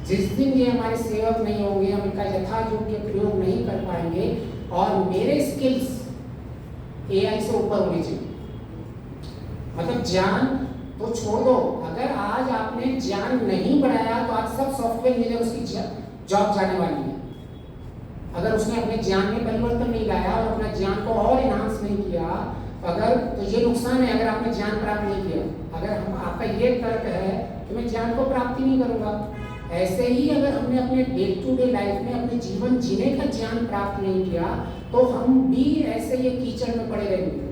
जिस दिन ये हमारे सेवक नहीं होंगे, हम इनका यथायोग्य प्रयोग नहीं कर पाएंगे, और मेरे स्किल्स एआई से ऊपर होने चाहिए। मतलब ज्ञान तो छोड़ दो, अगर आज आपने ज्ञान नहीं बढ़ाया तो आज सब सॉफ्टवेयर इंजीनियर उसकी जॉब जाने वाली है। अगर उसने अपने ज्ञान में परिवर्तन नहीं लाया और अपना ज्ञान को और इनहांस नहीं किया, अगर तो ये नुकसान है अगर आपने ज्ञान प्राप्त नहीं किया। अगर हम आपका ये तर्क है कि मैं ज्ञान को प्राप्त ही नहीं करूंगा, ऐसे ही अगर हमने अपने डे टू डे लाइफ में अपने जीवन जीने का ज्ञान प्राप्त नहीं किया, तो हम भी ऐसे ये कीचड़ में पड़े रहेंगे।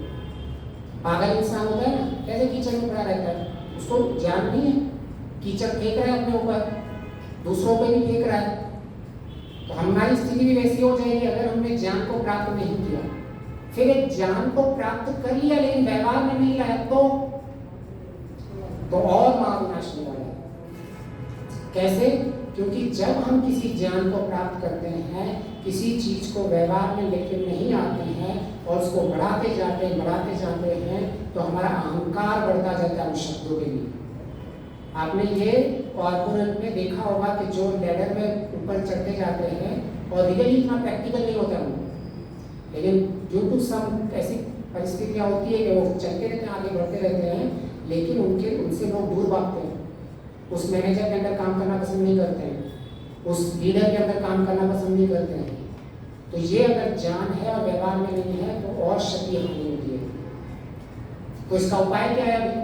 पागल इंसान होता है ना, कैसे कीचड़ में पड़ा रहता है, उसको ज्ञान नहीं है, कीचड़ फेंक रहा है अपने ऊपर, दूसरों पे भी फेंक रहा है। तो हमारी स्थिति भी वैसी हो जाएगी अगर हमने ज्ञान को प्राप्त नहीं किया। फिर एक ज्ञान को प्राप्त कर लिया लेकिन व्यवहार में नहीं लाया तो और महाविनाश होने वाला है। कैसे? क्योंकि जब हम किसी ज्ञान को प्राप्त करते हैं, किसी चीज को व्यवहार में लेके नहीं आते हैं और उसको बढ़ाते जाते हैं, तो हमारा अहंकार बढ़ता जाता है उन शब्दों के लिए। आपने ये कॉर्पोरेट में देखा होगा कि जो लैडर में ऊपर चढ़ते जाते हैं और रियली इतना प्रैक्टिकल नहीं होता है, लेकिन ड्यू टू सम ऐसी परिस्थितियाँ होती है कि वो चलते रहते हैं, आगे बढ़ते रहते हैं, लेकिन उनसे लोग दूर भागते हैं। उस मैनेजर के अंदर काम करना पसंद नहीं करते हैं, उस लीडर के अंदर काम करना पसंद नहीं करते हैं। तो ये अगर ज्ञान है और व्यवहार में नहीं है तो और क्षति हानि होती है। तो इसका उपाय क्या है? अभी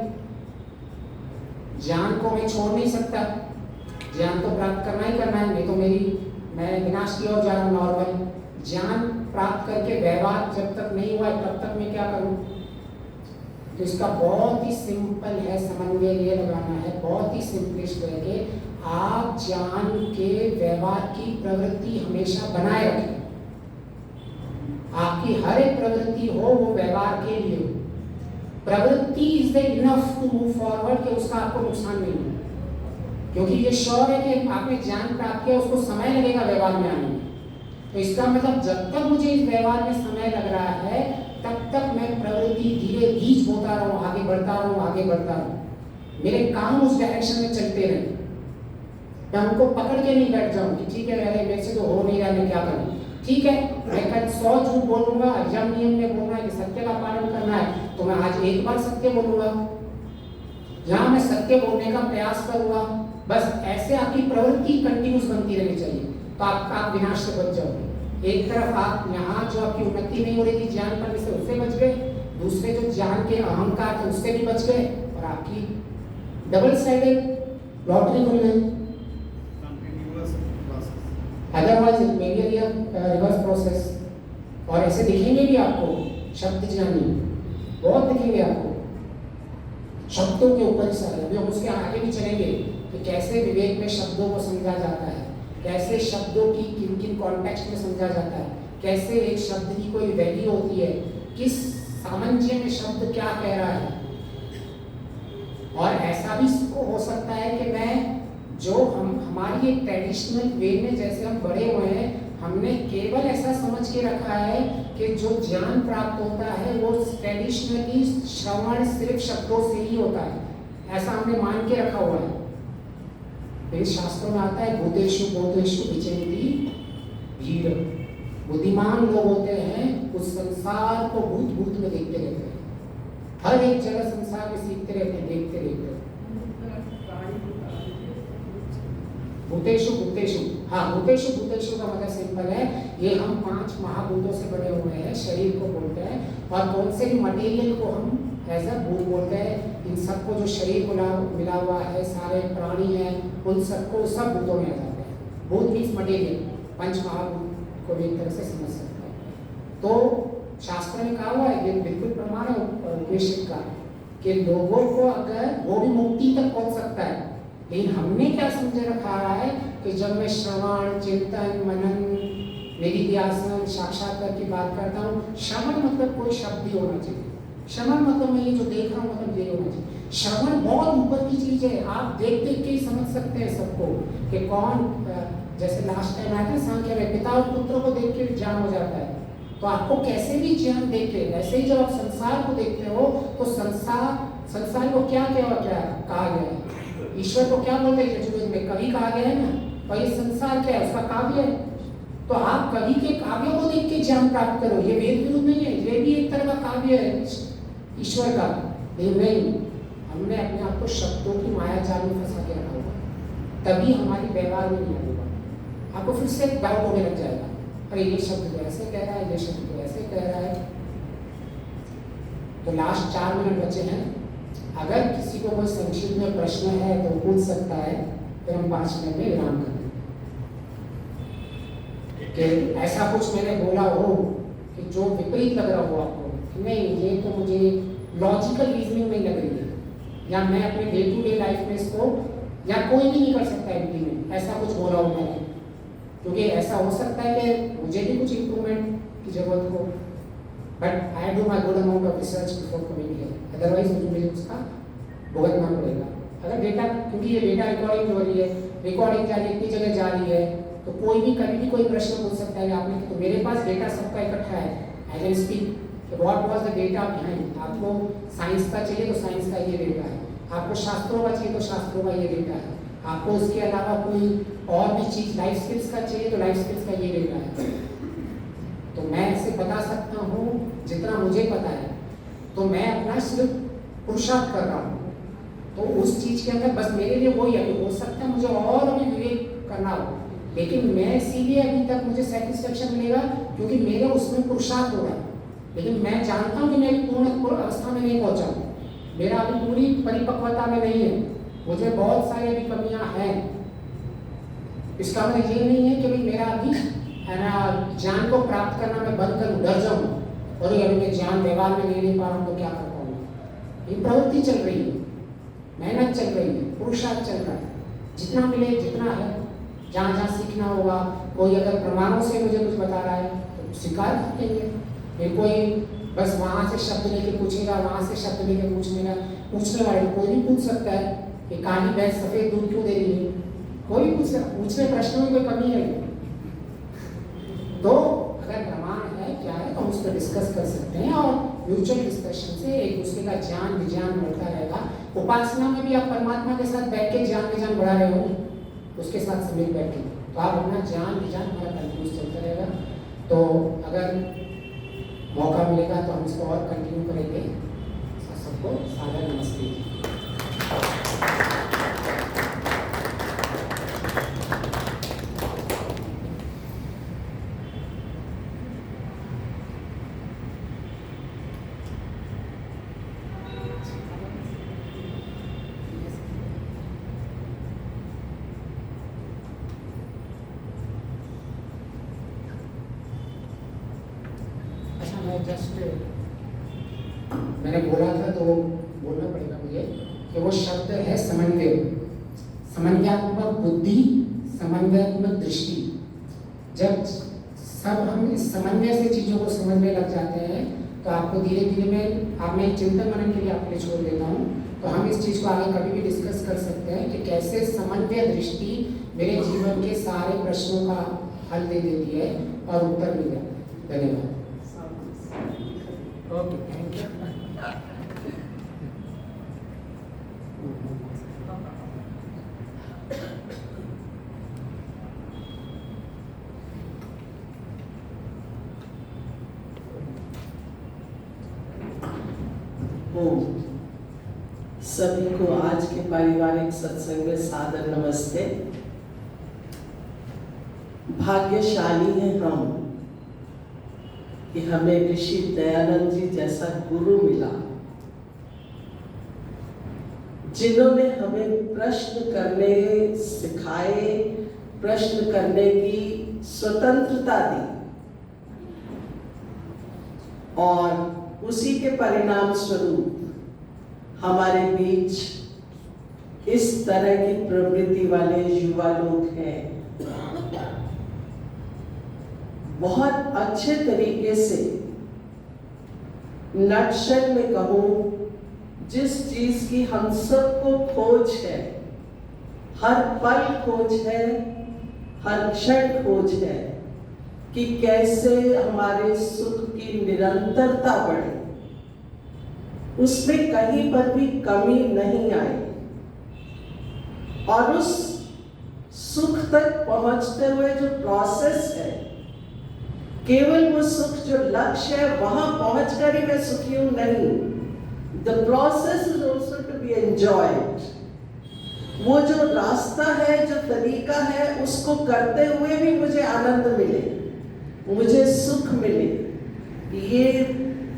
ज्ञान को मैं छोड़ नहीं सकता, ज्ञान को प्राप्त करना ही करना है, नहीं तो मैं विनाश की ओर जा रहा हूँ। नॉर्मल ज्ञान प्राप्त करके व्यवहार जब तक नहीं हुआ तब तक मैं क्या करूँ? तो इसका बहुत ही सिंपल है, समन्वय ये लगाना है, बहुत ही सिंपलिस्ट है कि आप ज्ञान के व्यवहार की प्रवृत्ति हमेशा बनाए रखें। आपकी हर एक प्रवृत्ति हो वो व्यवहार के लिए हो। प्रवृत्ति is the enough to move forward, कि उसका आपको नुकसान नहीं है, क्योंकि ये श्योर है कि आपने ज्ञान प्राप्त किया, उसको समय लगेगा व्यवहार में आने में। तो इसका मतलब जब तक मुझे इस व्यवहार में समय लग रहा है तब तक मैं प्रवृत्ति धीरे बीज बोता रहूं, आगे बढ़ता रहूं, मेरे काम उस डायरेक्शन में चलते रहे। मैं उनको पकड़ के नहीं बैठ जाऊं कि ठीक है अरे मेरे से तो हो नहीं रहा, मैं क्या करूं? ठीक है, मैं कल 100 झूठ बोलूंगा, यम नियम में बोलना है कि सत्य का पालन करना है, तो मैं आज एक बार सत्य बोलूंगा, यहाँ मैं सत्य बोलने का प्रयास करूंगा, बस ऐसे आपकी प्रवृत्ति कंटिन्यूस बनती रहनी चाहिए, तो आप विनाश से बच जाओगे। एक तरफ आप यहाँ जो आपकी उन्नति नहीं हो रही थी ज्ञान करने से, उससे बच गए, दूसरे जो ज्ञान के अहंकार थे उससे भी बच गए, और आपकी डबल साइडेड लॉटरी खुल गई। Otherwise it may be reverse process. और ऐसे दिखेंगे भी आपको शब्द ज्ञानी, बहुत दिखेंगे आपको शब्दों के ऊपर ही सारे। अभी हम उसके आगे भी चलेंगे कि कैसे विवेक में शब्दों को समझा जाता है, कैसे शब्दों की किन किन कॉन्टेक्स्ट में समझा जाता है, कैसे एक शब्द की कोई वैल्यू होती है, किस सामंजस्य में शब्द क्या कह रहा है। और ऐसा भी हो सकता है कि मैं जो हमारी एक ट्रेडिशनल वे में जैसे हम बड़े हुए हैं, हमने केवल ऐसा समझ के रखा है कि जो ज्ञान प्राप्त होता है वो ट्रेडिशनली श्रवण सिर्फ शब्दों से ही होता है, ऐसा हमने मान के रखा हुआ है। फिर शास्त्रों में आता है भूतेषु भूतेषु विचिन्ति धीर। बुद्धिमान लोग होते हैं उस संसार को भूत भूत में देखते रहते हैं, हर एक जगह संसार में सीखते रहते हैं, देखते रहते हैं। भूतेषु भूतेषु, हाँ भूतेषु भूतेषु का मतलब सिंपल है, ये हम 5 महाभूतों से बने हुए हैं, शरीर को बोलते हैं, और कौन से भी मटेरियल को हम एज अ भूत बोलते हैं। इन सबको जो शरीर को मिला हुआ है, सारे प्राणी हैं, उन सबको सब भूतों में आ जाते हैं। भूत मीन्स मटेरियल, 5 महाभूत को भी एक तरह से समझ सकते हैं। तो शास्त्र में कहा हुआ है, ये बिल्कुल प्रमाण है उपनिषद का, कि लोगों को अगर वो भी मुक्ति तक पहुंच सकता है, लेकिन हमने क्या समझे रखा है कि जब मैं श्रवण चिंतन मनन निधिध्यासन साक्षात्कार की बात करता हूँ, श्रवण मतलब कोई शब्द ही होना चाहिए, श्रवण मतलब मैं ये जो देख रहा हूँ मतलब ये होना चाहिए। श्रवण बहुत ऊपर की चीज है, आप देख देख के ही समझ सकते हैं सबको कि कौन, जैसे लास्ट टाइम आया था सांख्य में, पिता और पुत्र को देख के ज्ञान हो जाता है, तो आपको कैसे भी ज्ञान देख के, ऐसे ही जब आप संसार को देखते हो तो संसार को क्या कहा गया है, ईश्वर को क्या बोलते हैं यजुर्वेद में, कवि कहा गया है ना, तो ये संसार क्या है, उसका काव्य है। तो आप कवि के काव्य को देख के ज्ञान प्राप्त करो, ये वेद विरुद्ध नहीं है, ये भी एक तरह का काव्य है ईश्वर का। नहीं, हमने अपने आप को शब्दों की माया जाल में फंसा के रखा हुआ, तभी हमारी व्यवहार में नहीं आएगा। आपको फिर से डाउट होने लग जाएगा, अरे ये शब्द तो ऐसे कह रहा है, ये शब्द तो ऐसे कह रहा है। तो लास्ट 4 मिनट बचे हैं, अगर किसी को कोई संक्षिप्त में प्रश्न है तो पूछ सकता है, फिर हम 5 मिनट में विराम करें। कि ऐसा कुछ मैंने बोला हो कि जो विपरीत लग रहा हो आपको, कि नहीं ये तो मुझे लॉजिकल रीजनिंग नहीं लग रही है, या मैं अपने डे टू डे लाइफ में इसको, या कोई भी नहीं कर सकता है में, ऐसा कुछ बोला हो मैंने, क्योंकि ऐसा हो सकता है कि मुझे भी कुछ इम्प्रूवमेंट की जरूरत हो, but I do my good amount of research before coming here, otherwise मुझे उसका भुगतना पड़ेगा। अगर डेटा, क्योंकि ये डेटा रिकॉर्डिंग हो रही है, रिकॉर्डिंग जा रही है, इतनी जगह जा रही है, तो कोई भी कभी भी कोई प्रश्न पूछ सकता है आपने, तो मेरे पास डेटा सबका इकट्ठा है, I can speak what was the data behind. आपको साइंस का चाहिए तो साइंस का ये डेटा है, आपको शास्त्रों का चाहिए तो शास्त्रों का ये डेटा है, आपको उसके अलावा कोई और भी चीज लाइफ स्किल्स का चाहिए तो लाइफ स्किल्स का ये डेटा है। तो मैं ऐसे बता सकता हूँ जितना मुझे पता है, तो मैं अपना सिर्फ पुरुषार्थ कर रहा हूँ, तो उस चीज के अंदर बस मेरे लिए वही है। हो सकता है मुझे और अभी विवेक करना हो, लेकिन मैं इसीलिए अभी तक मुझे सेटिस्फेक्शन मिलेगा क्योंकि मेरे उसमें पुरुषार्थ हो रहा है। लेकिन मैं जानता हूँ कि मैं पूर्ण अवस्था में नहीं पहुंचा हूँ, मेरा अभी पूरी परिपक्वता में नहीं है, मुझे बहुत सारी अभी कमियां हैं। इसका मतलब ये नहीं है कि भाई मेरा अभी ज्ञान को प्राप्त करना मैं बंद करूँ, डर जाऊँ, और अभी मैं ज्ञान व्यवहार में नहीं पा रहा हूँ तो क्या कर पाऊंगा। ये प्रवृत्ति चल रही है, मेहनत चल रही है, पुरुषार्थ चल रहा है, जितना मिले जितना है, जहाँ जहाँ सीखना होगा। कोई अगर प्रमाणों से मुझे कुछ बता रहा है तो स्वीकार कर लेंगे, फिर कोई बस वहाँ से शब्द लेके पूछेगा, वहाँ से शब्द लेके पूछने वाले कोई भी पूछ सकता है कि काली भैंस सफेद दूध क्यों दे रही है, कोई भी पूछने प्रश्नों में कोई कमी है। तो अगर प्रमाण है क्या है तो हम उस पर डिस्कस कर सकते हैं, और म्यूचुअल डिस्कशन से एक दूसरे का ज्ञान विज्ञान बढ़ता रहेगा। उपासना में भी आप परमात्मा के साथ बैठ के ज्ञान विज्ञान बढ़ा रहे हो, उसके साथ समिल बैठ के, तो आप अपना ज्ञान विज्ञान हमारा कंटिन्यूस चलता रहेगा। तो अगर मौका मिलेगा तो हम इसको और कंटिन्यू करेंगे। सबको सादर नमस्ते। अच्छा, मैं जस्ट मैंने बोला था तो बोलना पड़ेगा मुझे कि वो शब्द है समन्वय, समन्वयात्मक बुद्धि, समन्वयात्मक दृष्टि। जब सब हम इस समन्वय से चीज़ों को समझने लग जाते हैं तो आपको धीरे धीरे मैं चिंतन मनन के लिए आपके लिए छोड़ देता हूँ। तो हम इस चीज़ को आगे कभी भी डिस्कस कर सकते हैं कि कैसे समन्वय दृष्टि मेरे जीवन के सारे प्रश्नों का हल दे देती है और उत्तर मिल जाता है। धन्यवाद। Okay, thank you. सभी को आज के पारिवारिक सत्संग में सादर नमस्ते। भाग्यशाली हैं हम कि हमें ऋषि दयानंद जी जैसा गुरु मिला, जिन्होंने हमें प्रश्न करने सिखाए, प्रश्न करने की स्वतंत्रता दी और उसी के परिणाम स्वरूप हमारे बीच इस तरह की प्रवृत्ति वाले युवा लोग हैं। बहुत अच्छे तरीके से नटशल में कहूं, जिस चीज की हम सबको खोज है, हर पल खोज है, हर क्षण खोज है कि कैसे हमारे सुख की निरंतरता बढ़े, उसमें कहीं पर भी कमी नहीं आए और उस सुख तक पहुंचते हुए जो प्रोसेस है, केवल वो सुख जो लक्ष्य है वहां पहुंचकर ही मैं सुखी हूं, नहीं। The process is also to be enjoyed. वो जो रास्ता है, जो तरीका है, उसको करते हुए भी मुझे आनंद मिले, मुझे सुख मिले। ये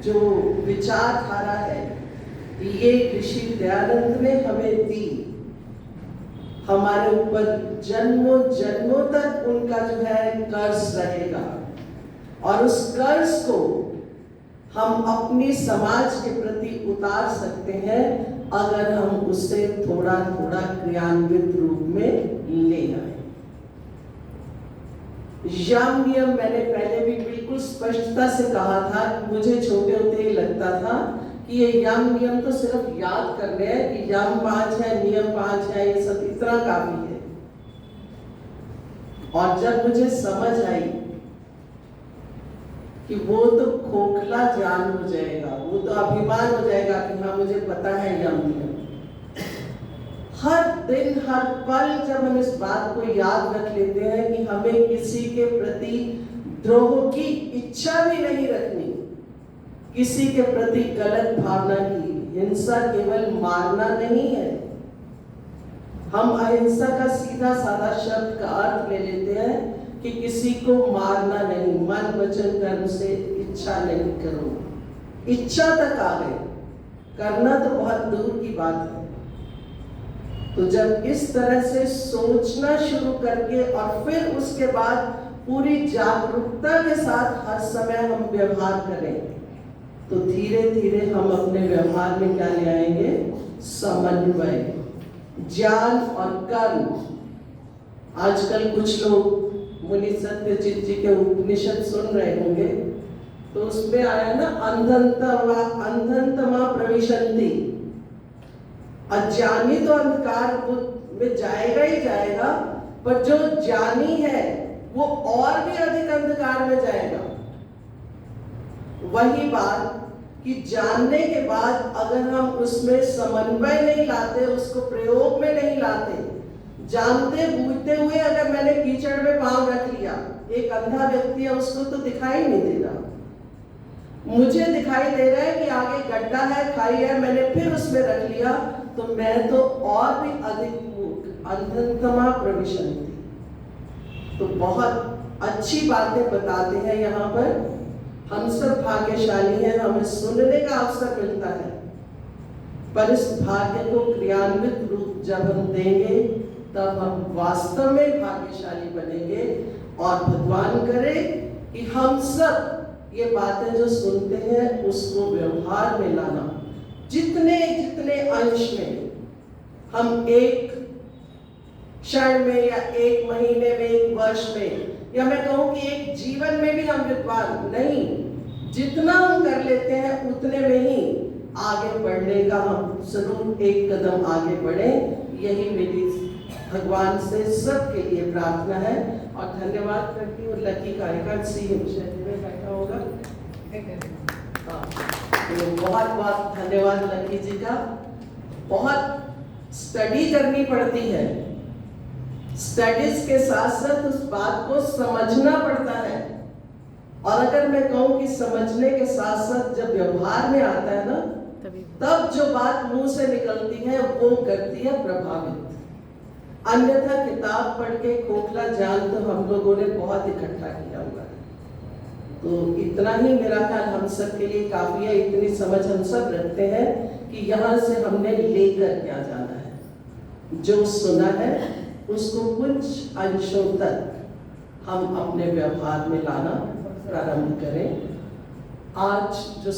जो विचारधारा है, ये ऋषि दयानंद ने हमें दी। हमारे ऊपर जन्मों जन्मों तक उनका जो है कर्ज रहेगा और उस कर्ज को हम अपनी समाज के प्रति उतार सकते हैं अगर हम उसे थोड़ा थोड़ा क्रियान्वित रूप में ले आए। यम नियम मैंने पहले भी बिल्कुल स्पष्टता से कहा था कि मुझे छोटे होते ही लगता था कि ये यम नियम तो सिर्फ याद करने हैं कि यम 5 है, नियम 5 है, ये सब इतना काफी है। और जब मुझे समझ आई कि वो तो खोखला ज्ञान हो जाएगा, वो तो अभिमान हो जाएगा कि हाँ मुझे पता है यम नियम। हर दिन हर पल जब हम इस बात को याद रख लेते हैं कि हमें किसी के प्रति द्रोह की इच्छा भी नहीं रखनी, किसी के प्रति गलत भावना की। हिंसा केवल मारना नहीं है। हम अहिंसा का सीधा साधा शब्द का अर्थ ले लेते हैं कि किसी को मारना नहीं, मन वचन कर्म से इच्छा नहीं करो। इच्छा तक आ गए, करना तो बहुत दूर की बात है। तो जब इस तरह से सोचना शुरू करके और फिर उसके बाद पूरी जागरूकता के साथ हर समय हम व्यवहार करें, तो धीरे धीरे हम अपने व्यवहार में क्या ले आएंगे? समन्वय, ज्ञान और कर्म। आजकल कुछ लोग मुनि सत्यजित जी के उपनिषद सुन रहे होंगे, तो उसमें आया ना अंधन्तमा प्रविशन्ति। अज्ञानी तो अंधकार में जाएगा ही जाएगा, पर जो ज्ञानी है वो और भी अधिक अंधकार में जाएगा। वही बात कि जानने के बाद अगर हम उसमें समन्वय नहीं लाते, उसको प्रयोग में नहीं लाते, जानते बूझते हुए अगर मैंने कीचड़ में पांव रख लिया, एक अंधा व्यक्ति है उसको तो दिखाई नहीं दे रहा, मुझे दिखाई दे रहा है कि आगे गड्ढा है, खाई है, मैंने फिर किया तो मैं तो और भी अधिक अंधतमा प्रविशन्ति। तो बहुत अच्छी बातें बताते हैं यहाँ पर। हम सब भाग्यशाली हैं, हमें सुनने का अवसर मिलता है, पर इस भाग्य को क्रियान्वित रूप जब हम देंगे तब हम वास्तव में भाग्यशाली बनेंगे। और भगवान करे कि हम सब ये बातें जो सुनते हैं उसको व्यवहार में लाना। जितने जितने अंश में हम एक क्षण में या एक महीने में, एक वर्ष में, या मैं कहूँ कि एक जीवन में भी हम विद्वान नहीं, जितना हम कर लेते हैं उतने में ही आगे बढ़ने का हम जरूर एक कदम आगे बढ़े। यही मेरी भगवान से सबके लिए प्रार्थना है। और धन्यवाद करती हूँ लकी कार्यक्रम सी में बैठा होगा। हाँ, तो बहुत बहुत धन्यवाद लकी जी का। बहुत स्टडी करनी पड़ती है, स्टडीज के साथ साथ उस बात को समझना पड़ता है। और अगर मैं कहूँ कि समझने के साथ साथ जब व्यवहार में आता है ना, तब जो बात मुंह से निकलती है वो करती है प्रभावित। अन्यथा किताब पढ़ के खोखला ज्ञान तो हम लोगों ने बहुत इकट्ठा किया हुआ है। तो इतना ही मेरा ख्याल हम सब के लिए काफी है। इतनी समझ हम सब रखते हैं कि यहाँ से हमने लेकर क्या जाना है। जो सुना है उसको कुछ अंशों तक हम अपने व्यवहार में लाना प्रारंभ करें। आज जो